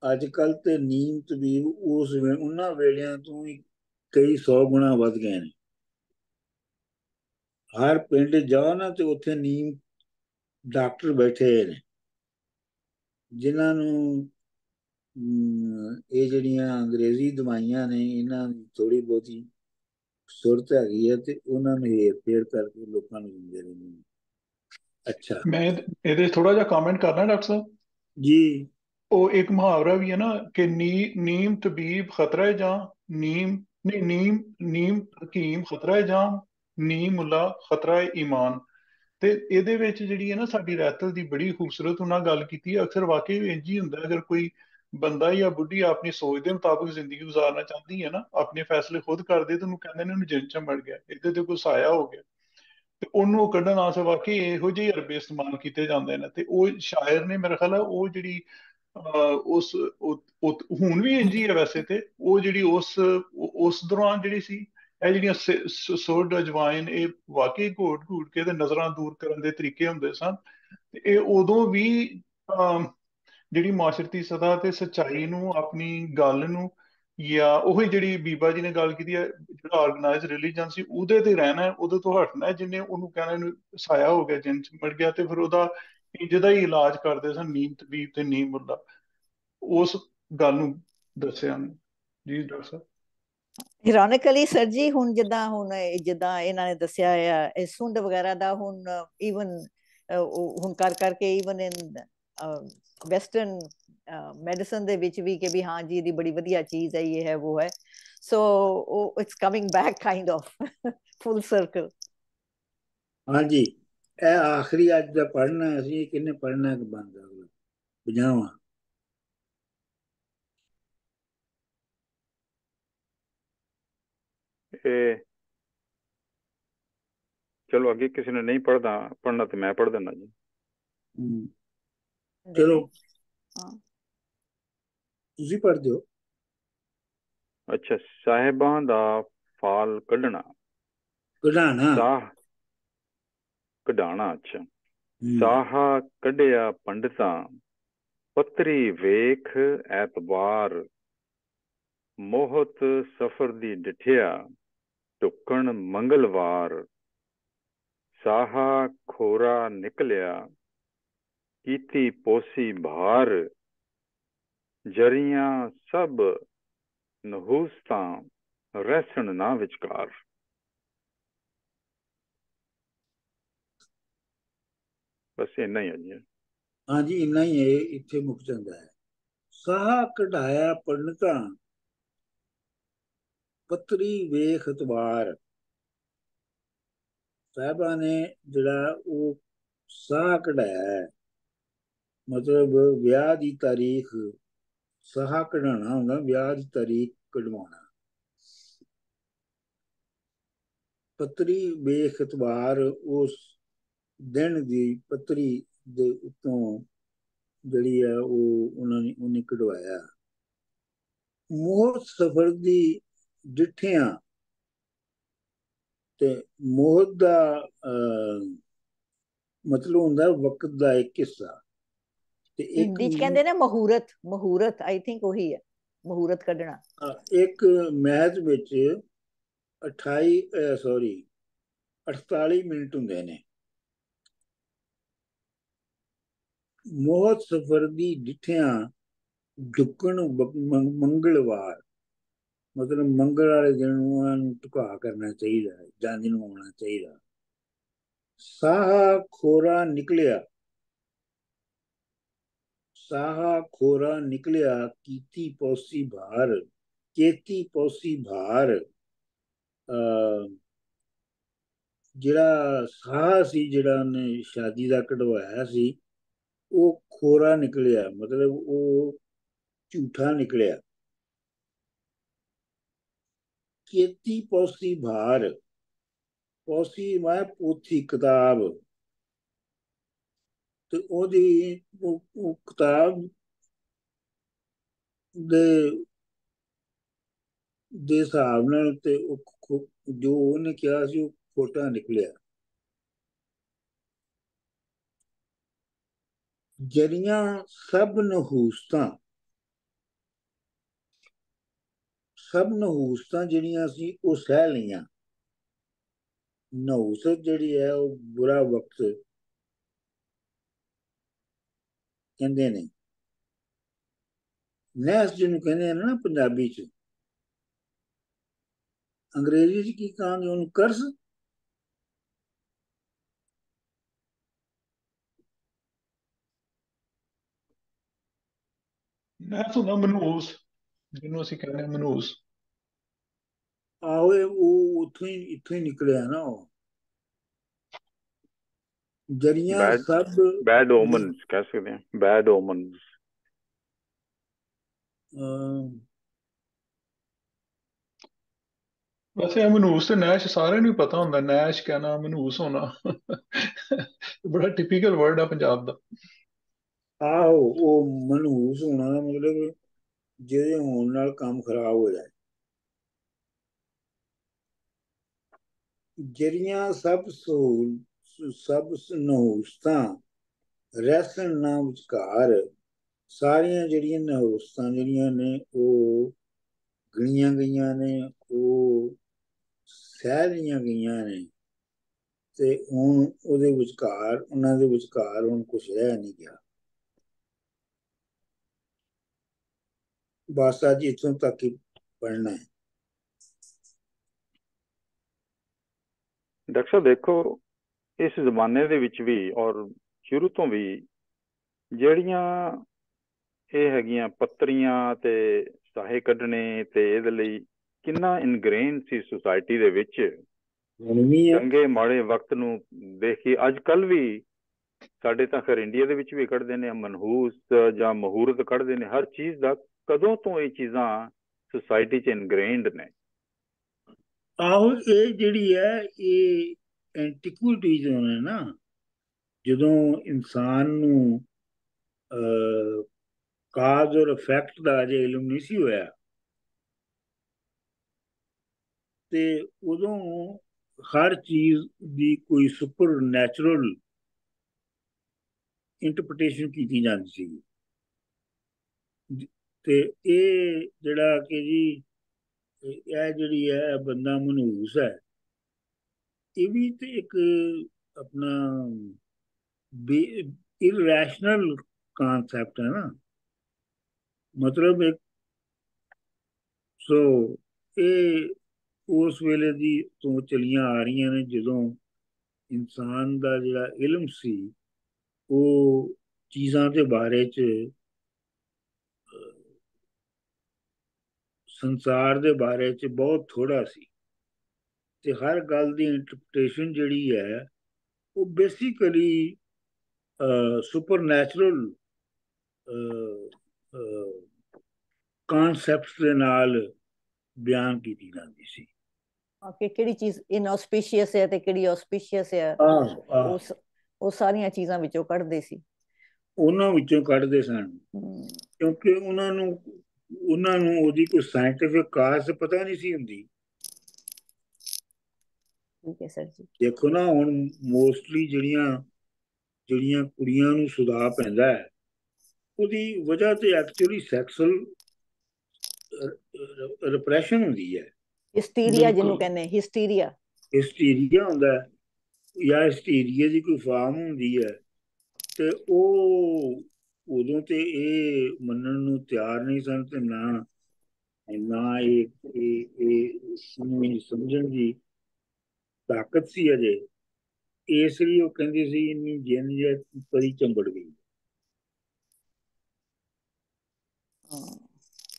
ਅੱਜ ਕੱਲ ਤੇ ਨੀਮ ਤਬੀਬ ਉਹਨਾਂ ਵੇਲਿਆਂ ਤੋਂ ਵੀ ਕਈ 100 ਗੁਣਾ ਵੱਧ ਗਏ ਨੇ। ਹਰ ਪਿੰਡ ਜਾਓ ਨਾ ਤੇ ਉੱਥੇ ਨੀਮ ਡਾਕਟਰ ਬੈਠੇ ਨੇ, ਜਿਨ੍ਹਾਂ ਨੂੰ ਇਹ ਜਿਹੜੀਆਂ ਅੰਗਰੇਜ਼ੀ ਦਵਾਈਆਂ ਨੇ ਇਹਨਾਂ ਦੀ ਥੋੜੀ ਬਹੁਤੀ ਸੁਰਤ ਹੈਗੀ ਹੈ, ਤੇ ਉਹਨਾਂ ਨੂੰ ਹੇਰ ਫੇਰ ਕਰਕੇ ਲੋਕਾਂ ਨੂੰ ਦਿੰਦੇ ਰਹਿੰਦੇ ਨੇ। ਅੱਛਾ ਮੈਂ ਇਹਦੇ ਥੋੜਾ ਜਿਹਾ ਕਮੈਂਟ ਕਰਨਾ ਡਾਕਟਰ ਸਾਹਿਬ। ਜੀ। ਉਹ ਇੱਕ ਮੁਹਾਵਰਾ ਵੀ ਹੈ ਨਾ ਕਿ ਨੀਮ ਤਬੀਬ ਖਤਰਾ ਹੈ ਜਾਂ ਨੀਮ ਨਹੀਂ ਨੀਮ ਹਕੀਮ ਖਤਰਾ ਹੈ ਜਾਂ ਨੀਮ ਮੁੱਲਾ ਖਤਰਾ ਹੈ ਈਮਾਨ। ਤੇ ਇਹਦੇ ਵਿੱਚ ਜਿਹੜੀ ਹੈ ਨਾ, ਸਾਡੀ ਰਹਿਤਲ ਦੀ ਬੜੀ ਖੂਬਸੂਰਤ ਉਹਨਾਂ ਗੱਲ ਕੀਤੀ ਹੈ। ਅਕਸਰ ਵਾਕਈ ਇੰਝ ਹੀ ਹੁੰਦਾ, ਅਗਰ ਕੋਈ ਬੰਦਾ ਜਾਂ ਬੁੱਢੀ ਆਪਣੀ ਸੋਚ ਦੇ ਮੁਤਾਬਕ ਜ਼ਿੰਦਗੀ ਗੁਜ਼ਾਰਨਾ ਚਾਹੁੰਦੀ ਹੈ ਨਾ, ਆਪਣੇ ਫੈਸਲੇ ਖੁਦ ਕਰਦੇ, ਤੇ ਉਹਨੂੰ ਕਹਿੰਦੇ ਨੇ ਉਹਨੂੰ ਜਿੰਨ ਚ ਮੜ ਗਿਆ, ਇਹਦੇ ਤੇ ਕੋਈ ਸਾਇਆ ਹੋ ਗਿਆ। ਤੇ ਉਹਨੂੰ ਕੱਢਣ ਵਾਸਤੇ ਵਾਕਈ ਇਹੋ ਜਿਹੇ ਹਰਬੇ ਇਸਤੇਮਾਲ ਕੀਤੇ ਜਾਂਦੇ ਨੇ। ਤੇ ਉਹ ਸ਼ਾਇਰ ਨੇ ਮੇਰਾ ਖਿਆਲ ਹੈ ਉਹ ਜਿਹੜੀ ਉਸ ਹੁਣ ਵੀ ਇੰਝ ਹੀ ਹੈ ਵੈਸੇ। ਤੇ ਉਹ ਜਿਹੜੀ ਉਸ ਦੌਰਾਨ ਜਿਹੜੀ ਸੀ, ਇਹ ਜਿਹੜੀਆਂ ਸੁੱਡ ਅਜਵਾਇਨ, ਇਹ ਵਾਕਈ ਘੋਟ ਘੂਟ ਕੇ ਤੇ ਨਜ਼ਰਾਂ ਦੂਰ ਕਰਨ ਦੇ ਤਰੀਕੇ ਹੁੰਦੇ ਸਨ। ਤੇ ਇਹ ਉਦੋਂ ਵੀ ਜਿਹੜੀ ਮਾਸ਼ਰਤੀ ਸਤਹ ਤੇ ਸੱਚਾਈ ਨੂੰ, ਆਪਣੀ ਗੱਲ ਨੂੰ, ਜਾਂ ਉਹੀ ਜਿਹੜੀ ਬੀਬਾ ਜੀ ਨੇ ਗੱਲ ਕੀਤੀ ਹੈ, ਜਿਹੜਾ ਆਰਗੇਨਾਈਜ਼ ਰਿਲੀਜਨ ਸੀ ਉਹਦੇ ਤੇ ਰਹਿਣਾ ਹੈ, ਉਹਦੇ ਤੋਂ ਹਟਣਾ ਹੈ। ਜਿਹਨੇ ਉਹਨੂੰ ਕਹਿਣਾ ਇਹਨੂੰ ਸਾਇਆ ਹੋ ਗਿਆ, ਜਿੰਨ ਚ ਮੜ ਗਿਆ, ਤੇ ਫਿਰ ਉਹਦਾ ਜਿਹਦਾ ਹੀ ਇਲਾਜ ਕਰਦੇ ਸਨ ਨੀਮ ਤਬੀਬ ਤੇ ਨੀਮ ਮੁੱਲਾ, ਉਸ ਗੱਲ ਨੂੰ ਦੱਸਿਆ ਨੇ। ਜੀ ਡਾਕਟਰ ਸਾਹਿਬ। ਇਰੋਨਿਕਲੀ ਸਰ ਜੀ, ਹੁਣ ਜਿੱਦਾਂ ਇਹਨਾਂ ਨੇ ਦੱਸਿਆ ਆ ਇਹ ਸੁੰਡ ਵਗੈਰਾ ਦਾ, ਹੁਣ ਈਵਨ ਹੁਣ ਕਰ ਕਰਕੇ ਈਵਨ ਇਨ ਵੈਸਟਰਨ ਮੈਡੀਸਨ ਦੇ ਵਿੱਚ ਵੀ, ਕਿ ਵੀ ਹਾਂ ਜੀ ਇਹਦੀ ਬੜੀ ਵਧੀਆ ਚੀਜ਼ ਹੈ, ਇਹ ਹੈ ਉਹ ਹੈ। So it's coming back kind of full circle. ਹਾਂਜੀ, ਇਹ ਆਖਰੀ ਅੱਜ ਦਾ ਪੜ੍ਹਨਾ ਅਸੀਂ, ਕਿੰਨੇ ਪੜ੍ਹਨਾ ਕਿ ਬੰਦ ਅਗਲਾ 50ਵਾਂ। ਇਹ ਚਲੋ ਅੱਗੇ ਕਿਸੇ ਨੇ ਨਹੀਂ ਪੜ੍ਹਨਾ ਤੇ ਮੈਂ ਪੜ੍ਹ ਦਿੰਦਾ ਜੀ। ਚਲੋ ਤੁਸੀਂ ਪੜ੍ਹ ਦਿਓ। ਅੱਛਾ, ਸਾਹਿਬਾਂ ਦਾ ਫਾਲ ਕਢਾਣਾ। ਅੱਛਾ। ਸਾਹਾ ਕੱਢਿਆ ਪੰਡਤਾਂ, ਪੱਤਰੀ ਵੇਖ ਐਤਬਾਰ, ਮੋਹਤ ਸਫਰ ਦੀ ਡਿਠਿਆ, ਢੁੱਕਣ ਮੰਗਲਵਾਰ, ਸਾਹਾ ਖੋਰਾ ਨਿਕਲਿਆ, ਕੀਤੀ ਪੋਸੀ ਭਾਰ, ਜਰੀਆਂ ਸਭ ਨਹੂਸਤਾਂ, ਰਹਿਸਣ ਨਾ ਵਿਚਕਾਰ। ਬਸ ਇੰਨਾ ਹੀ ਹੈ ਜੀ। ਹਾਂਜੀ, ਇੰਨਾ ਹੀ ਹੈ, ਇੱਥੇ ਮੁੱਕ ਜਾਂਦਾ ਹੈ। ਸਾਹਾ ਕਢਾਇਆ ਪੰਡਤਾਂ, ਪੱਤਰੀ ਵੇਖ ਇਤਬਾਰ। ਸਾਹਿਬਾਂ ਨੇ ਜਿਹੜਾ ਉਹ ਸਾਹ ਕਢਾਇਆ ਹੈ, ਮਤਲਬ ਵਿਆਹ ਦੀ ਤਾਰੀਖ, ਸਾਹਾ ਕਢਾਉਣਾ ਹੁੰਦਾ, ਵਿਆਹ ਦੀ ਤਾਰੀਖ ਕਢਵਾਉਣਾ। ਪੱਤਰੀ ਵੇਖ ਇਤਬਾਰ, ਉਸ ਦਿਨ ਦੀ ਪੱਤਰੀ ਦੇ ਉੱਤੋਂ ਜਿਹੜੀ ਹੈ ਉਹ ਉਹਨੇ ਕਢਵਾਇਆ। ਮੋਹਤ ਸਫਰ ਦੀ ਡਿੱਠਿਆਂ, ਤੇ ਮੋਹਤ ਦਾ ਮਤਲਬ ਹੁੰਦਾ ਵਕਤ ਦਾ ਇੱਕ ਹਿੱਸਾ। ਤੇ ਹਿੰਦੀ ਚ ਕਹਿੰਦੇ ਨੇ ਮਹੂਰਤ ਆਈ ਥਿੰਕ ਉਹੀ ਹੈ, ਮਹੂਰਤ ਕੱਢਣਾ। ਇੱਕ ਮੈਥ ਵਿੱਚ 48 ਮਿੰਟ ਹੁੰਦੇ ਨੇ। ਮੋਹਤ ਸਫਰ ਦੀ ਡਿੱਠਿਆਂ, ਢੁੱਕਣ ਮੰਗਲਵਾਰ, ਮਤਲਬ ਮੰਗਲ ਵਾਲੇ ਦਿਨ ਉਹਨਾਂ ਨੂੰ ਢੁਕਾ ਕਰਨਾ ਚਾਹੀਦਾ ਹੈ, ਜੰਝ ਨੂੰ ਆਉਣਾ ਚਾਹੀਦਾ। ਸਾਹਾ ਖੋਰਾ ਨਿਕਲਿਆ, ਸਾਹਾ ਖੋਰਾ ਨਿਕਲਿਆ, ਕੀਤੀ ਪੌਸੀ ਭਾਰ, ਕੇਤੀ ਪੌਸੀ ਭਾਰ। ਜਿਹੜਾ ਸਾਹ ਸੀ, ਜਿਹੜਾ ਉਹਨੇ ਸ਼ਾਦੀ ਦਾ ਕਢਵਾਇਆ ਸੀ, ਉਹ ਖੋਰਾ ਨਿਕਲਿਆ, ਮਤਲਬ ਉਹ ਝੂਠਾ ਨਿਕਲਿਆ। ਕੇਤੀ ਪੌਸੀ ਭਾਰ, ਪੌਸੀ ਮੈਂ ਪੋਥੀ ਕਿਤਾਬ, ਤੇ ਉਹਦੀ ਉਹ ਕਿਤਾਬ ਦੇ ਹਿਸਾਬ ਨਾਲ ਤੇ ਜੋ ਉਹਨੇ ਕਿਹਾ ਸੀ ਉਹ ਖੋਟਾ ਨਿਕਲਿਆ। ਜਰੀਆਂ ਸਭ ਨਹੂਸਤਾਂ, ਸਭ ਨਹੂਸਤਾਂ ਜਿਹੜੀਆਂ ਸੀ ਉਹ ਸਹਿ ਲਈਆਂ। ਨਹੂਸਤ ਜਿਹੜੀ ਹੈ ਉਹ ਬੁਰਾ ਵਕਤ ਕਹਿੰਦੇ ਨੇ। ਨਹਿਸ ਜਿਹਨੂੰ ਕਹਿੰਦੇ ਨੇ ਨਾ ਪੰਜਾਬੀ ਚ, ਅੰਗਰੇਜ਼ੀ ਚ ਕੀ ਕਹਾਂਗੇ ਉਹਨੂੰ? ਕਰਜ਼। ਮੈਂ ਸੁਣਾ ਮਨਹੂਸ, ਜਿਹਨੂੰ ਅਸੀਂ ਕਹਿੰਦੇ ਮਨਹੂਸ। ਆਹੋ, ਉਹ ਇੱਥੋਂ ਹੀ ਨਿਕਲਿਆ ਨਾ। ਉਹ ਜਰੀਆਂ ਸਭ ਬੈਡ ਓਮਨਸ ਕਹਿ ਸਕਦੇ ਹਾਂ, ਬੈਡ ਓਮਨਸ। ਵੈਸੇ ਇਹ ਮਨਹੂਸ ਤੇ ਨੈਸ਼ ਸਾਰਿਆਂ ਨੂੰ ਹੀ ਪਤਾ ਹੁੰਦਾ, ਨੈਸ਼ ਕਹਿਣਾ, ਮਨਹੂਸ ਹੋਣਾ ਬੜਾ ਟਿਪੀਕਲ ਵਰਡ ਆ ਪੰਜਾਬ ਦਾ। ਆਹੋ, ਉਹ ਮਨਹੂਸ ਹੋਣਾ ਦਾ ਮਤਲਬ ਜਿਹਦੇ ਹੋਣ ਨਾਲ ਕੰਮ ਖਰਾਬ ਹੋ ਜਾਏ। ਜਿਹੜੀਆਂ ਸਭ ਨਹੂਸਤਾਂ ਰਹਿਸਨ ਨਾ ਵਿਚਕਾਰ, ਸਾਰੀਆਂ ਜਿਹੜੀਆਂ ਨਹੂਸਤਾਂ ਜਿਹੜੀਆਂ ਨੇ ਉਹ ਗਿਣੀਆਂ ਗਈਆਂ ਨੇ, ਉਹ ਸਹਿ ਲਈਆਂ ਗਈਆਂ ਨੇ, ਤੇ ਹੁਣ ਉਹਦੇ ਵਿਚਕਾਰ, ਉਹਨਾਂ ਦੇ ਵਿਚਕਾਰ ਹੁਣ ਕੁਛ ਰਹਿ ਨਹੀਂ ਗਿਆ। ਬਸ ਅੱਜ ਇੱਥੋਂ ਤੱਕ ਹੀ ਪੜ੍ਹਨਾ ਹੈ। ਡਾਕਟਰ ਸਾਹਿਬ ਦੇਖੋ, ਇਸ ਜ਼ਮਾਨੇ ਦੇ ਵਿੱਚ ਵੀ ਔਰ ਸ਼ੁਰੂ ਤੋਂ ਵੀ ਜਿਹੜੀਆਂ ਇਹ ਹੈਗੀਆਂ ਪੱਤਰੀਆਂ ਤੇ ਸਾਹੇ ਕੱਢਣੇ ਤੇ ਇਹਦੇ ਲਈ ਕਿੰਨਾ ਇਨਗ੍ਰੇਨ ਸੀ ਸੁਸਾਇਟੀ ਦੇ ਵਿੱਚ। ਚੰਗੇ ਮਾੜੇ ਵਕਤ ਨੂੰ ਦੇਖ ਕੇ ਅੱਜ ਕੱਲ੍ਹ ਵੀ ਸਾਡੇ ਤਾਂ ਖੈਰ ਇੰਡੀਆ ਦੇ ਵਿੱਚ ਵੀ ਕੱਢਦੇ ਨੇ, ਮਨਹੂਸ ਜਾਂ ਮਹੂਰਤ ਕੱਢਦੇ ਨੇ ਹਰ ਚੀਜ਼ ਦਾ। ਕਦੋਂ ਤੋਂ ਇਹ ਚੀਜ਼ਾਂ ਸੁਸਾਇਟੀ 'ਚ ਇਨਗ੍ਰੇਨਡ ਨੇ? ਆਹੋ, ਇਹ ਜਿਹੜੀ ਹੈ ਇਹ ਐਂਟੀਕੁਇਟੀਜ਼ ਨੇ ਨਾ, ਜਦੋਂ ਇਨਸਾਨ ਨੂੰ ਕਾਜ਼ ਔਰ ਇਫੈਕਟ ਦਾ ਅਜੇ ਇਲਮ ਨਹੀਂ ਸੀ ਹੋਇਆ, ਤੇ ਉਦੋਂ ਹਰ ਚੀਜ਼ ਦੀ ਕੋਈ ਸੁਪਰ ਨੈਚੁਰਲ ਇੰਟਰਪ੍ਰੀਟੇਸ਼ਨ ਕੀਤੀ ਜਾਂਦੀ ਸੀ। ਤੇ ਇਹ ਜਿਹੜਾ ਕਿ ਜੀ ਇਹ ਜਿਹੜੀ ਹੈ ਬੰਦਾ ਮਨਹੂਸ ਹੈ, ਇਹ ਵੀ ਤੇ ਇੱਕ ਆਪਣਾ ਇਰਰੈਸ਼ਨਲ ਕਾਨਸੈਪਟ ਹੈ ਨਾ, ਮਤਲਬ ਇੱਕ ਸੋ ਇਹ ਉਸ ਵੇਲੇ ਦੀ ਤੋਂ ਚਲੀਆਂ ਆ ਰਹੀਆਂ ਨੇ, ਜਦੋਂ ਇਨਸਾਨ ਦਾ ਜਿਹੜਾ ਇਲਮ ਸੀ ਉਹ ਚੀਜ਼ਾਂ ਦੇ ਬਾਰੇ 'ਚ, ਸੰਸਾਰ ਦੇ ਬਾਰੇ 'ਚ ਬਹੁਤ ਥੋੜਾ ਸੀ, ਤੇ ਹਰ ਗੱਲ ਦੀ ਇੰਟਰਪ੍ਰੀਟੇਸ਼ਨ ਜਿਹੜੀ ਹੈ ਉਹ ਬੇਸਿਕਲੀ ਸੁਪਰ ਨੈਚੁਰਲ ਕਾਨਸੈਪਟਸ ਦੇ ਨਾਲ ਬਿਆਨ ਕੀਤੀ ਜਾਂਦੀ ਸੀ ਕਿ ਕਿਹੜੀ ਚੀਜ਼ ਇਨਆਸਪੀਸ਼ੀਅਸ ਹੈ ਤੇ ਕਿਹੜੀ ਆਸਪੀਸ਼ੀਅਸ ਹੈ। ਉਹ ਸਾਰੀਆਂ ਚੀਜ਼ਾਂ ਵਿੱਚੋਂ ਕੱਢਦੇ ਸੀ, ਉਹਨਾਂ ਵਿੱਚੋਂ ਕੱਢਦੇ ਸਨ, ਕਿਉਂਕਿ ਉਹਨਾਂ ਨੂੰ ਉਹਦੀ ਕੋਈ ਸਾਇੰਟੀਫਿਕ ਕਾਜ਼ ਪਤਾ ਨਹੀਂ ਸੀ ਹੁੰਦੀ। ਠੀਕ ਹੈ ਸਰ ਜੀ। ਦੇਖੋ ਨਾ, ਹੁਣ ਮੋਸਟਲੀ ਜਿਹੜੀਆਂ ਕੁੜੀਆਂ ਨੂੰ ਸੁਦਾ ਪੈਂਦਾ ਹੈ, ਉਹਦੀ ਵਜ੍ਹਾ ਤੇ ਐਕਚੁਅਲੀ ਸੈਕਸੁਅਲ ਰਿਪਰੈਸ਼ਨ ਹੁੰਦੀ ਹੈ। ਹਿਸਟੀਰੀਆ ਜਿਹਨੂੰ ਕਹਿੰਦੇ, ਹਿਸਟੀਰੀਆ ਹੁੰਦਾ ਹੈ, ਜਾਂ ਹਿਸਟੀਰੀਆ ਦੀ ਕੋਈ ਫਾਰਮ ਹੁੰਦੀ ਹੈ, ਤੇ ਉਹ ਉਦੋਂ ਤੇ ਇਹ ਮੰਨਣ ਨੂੰ ਤਿਆਰ ਨਹੀਂ ਸਨ, ਤੇ ਨਾ ਇਹ ਸਮਝਣ ਦੀ ਤਾਕਤ ਸੀ ਅਜੇ। ਇਸ ਲਈ ਉਹ ਕਹਿੰਦੇ ਸੀ ਇੰਨੀ ਜਿੰਨ ਜੇ ਪਰੀ ਚੰਬੜ ਗਈ।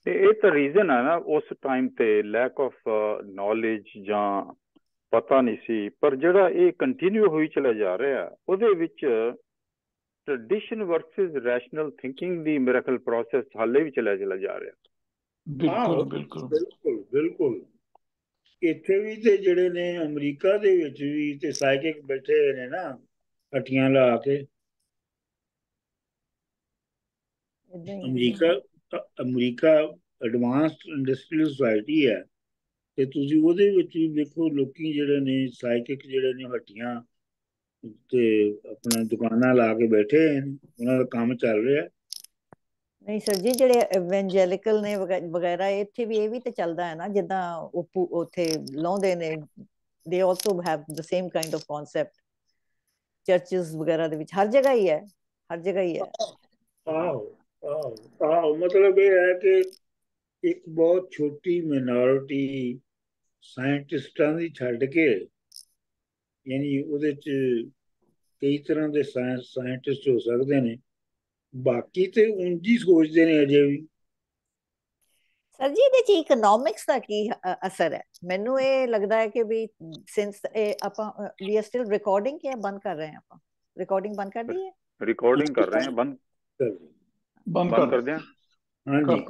ਇਹ ਤਾਂ ਰੀਜ਼ਨ ਹੈ ਨਾ, ਉਸ ਟਾਈਮ ਤੇ ਲੈਕ ਆਫ ਨੌਲੇਜ ਜਾਂ ਪਤਾ ਨਹੀਂ ਸੀ, ਪਰ ਜਿਹੜਾ ਇਹ ਕੰਟੀਨਿਊ ਹੋਈ ਚਲਾ ਜਾ ਰਿਹਾ, ਉਹਦੇ ਵਿੱਚ ਟ੍ਰੈਡੀਸ਼ਨ ਵਰਸਸ ਰੈਸ਼ਨਲ ਥਿੰਕਿੰਗ ਦੀ ਮਿਰੇਕਲ ਪ੍ਰੋਸੈਸ ਹਾਲੇ ਵੀ ਚਲਾ ਜਾ ਰਿਹਾ। ਬਿਲਕੁਲ ਬਿਲਕੁਲ ਬਿਲਕੁਲ ਬਿਲਕੁਲ। ਇੱਥੇ ਵੀ ਤੇ ਜਿਹੜੇ ਨੇ ਅਮਰੀਕਾ ਦੇ ਵਿੱਚ ਵੀ ਤੇ ਸਾਈਕਿਕ ਬੈਠੇ ਨੇ ਨਾ, ਹੱਟੀਆਂ ਲਾ ਕੇ। ਅਮਰੀਕਾ ਐਡਵਾਂਸਡ ਇੰਡਸਟਰੀਅਲ ਸੁਸਾਇਟੀ ਹੈ, ਤੇ ਤੁਸੀਂ ਉਹਦੇ ਵਿੱਚ ਵੀ ਦੇਖੋ ਲੋਕੀ ਜਿਹੜੇ ਨੇ ਸਾਈਕਿਕ ਜਿਹੜੇ ਨੇ ਹੱਟੀਆਂ ਤੇ ਆਪਣਾ ਦੁਕਾਨਾਂ ਲਾ ਕੇ ਬੈਠੇ ਨੇ, ਉਹਨਾਂ ਦਾ ਕੰਮ ਚੱਲ ਰਿਹਾ। ਨਹੀਂ ਸਰ ਜੀ, ਜਿਹੜੇ ਇਵੈਂਜੈਲਿਕਲ ਨੇ ਵਗੈਰਾ, ਇੱਥੇ ਵੀ ਇਹ ਵੀ ਤੇ ਚੱਲਦਾ ਹੈ ਨਾ, ਜਿੱਦਾਂ ਉੱਥੇ ਲਾਉਂਦੇ ਨੇ, they also have the same kind of concept. Churches ਵਗੈਰਾ ਦੇ ਵਿੱਚ ਹਰ ਜਗ੍ਹਾ ਹੀ ਹੈ, ਹਰ ਜਗ੍ਹਾ ਹੀ ਹੈ। ਆਹੋ, ਮਤਲਬ ਇਹ ਹੈ ਕਿ ਇੱਕ ਬਹੁਤ ਛੋਟੀ ਮਿਨੋਰਿਟੀ ਸਾਇੰਟਿਸਟਾਂ ਦੀ ਛੱਡ ਕੇ, ਯਾਨੀ ਉਹਦੇ 'ਚ ਕਈ ਤਰ੍ਹਾਂ ਦੇ ਸਾਇੰਟਿਸਟ ਹੋ ਸਕਦੇ ਨੇ, ਬਾਕੀ ਤੇ ਉਂਝ ਹੀ ਸੋਚਦੇ ਨੇ ਅਜੇ ਵੀ। ਸਰ ਜੀ, ਇਹਦੇ 'ਚ ਇਕਨੋਮਿਕਸ ਦਾ ਕੀ ਅਸਰ ਹੈ? ਮੈਨੂੰ ਇਹ ਲੱਗਦਾ ਹੈ ਕਿ ਵੀ ਸਿੰਸ ਆਪਾਂ ਵੀ ਆਰ ਸਟਿਲ ਰਿਕਾਰਡਿੰਗ, ਕਿ ਬੰਦ ਕਰ ਰਹੇ ਹਾਂ? ਆਪਾਂ ਰਿਕਾਰਡਿੰਗ ਬੰਦ ਕਰ ਦਈਏ? ਰਿਕਾਰਡਿੰਗ ਕਰ ਰਹੇ ਹਾਂ, ਬੰਦ ਕਰ ਦਿਆਂ। ਹਾਂਜੀ।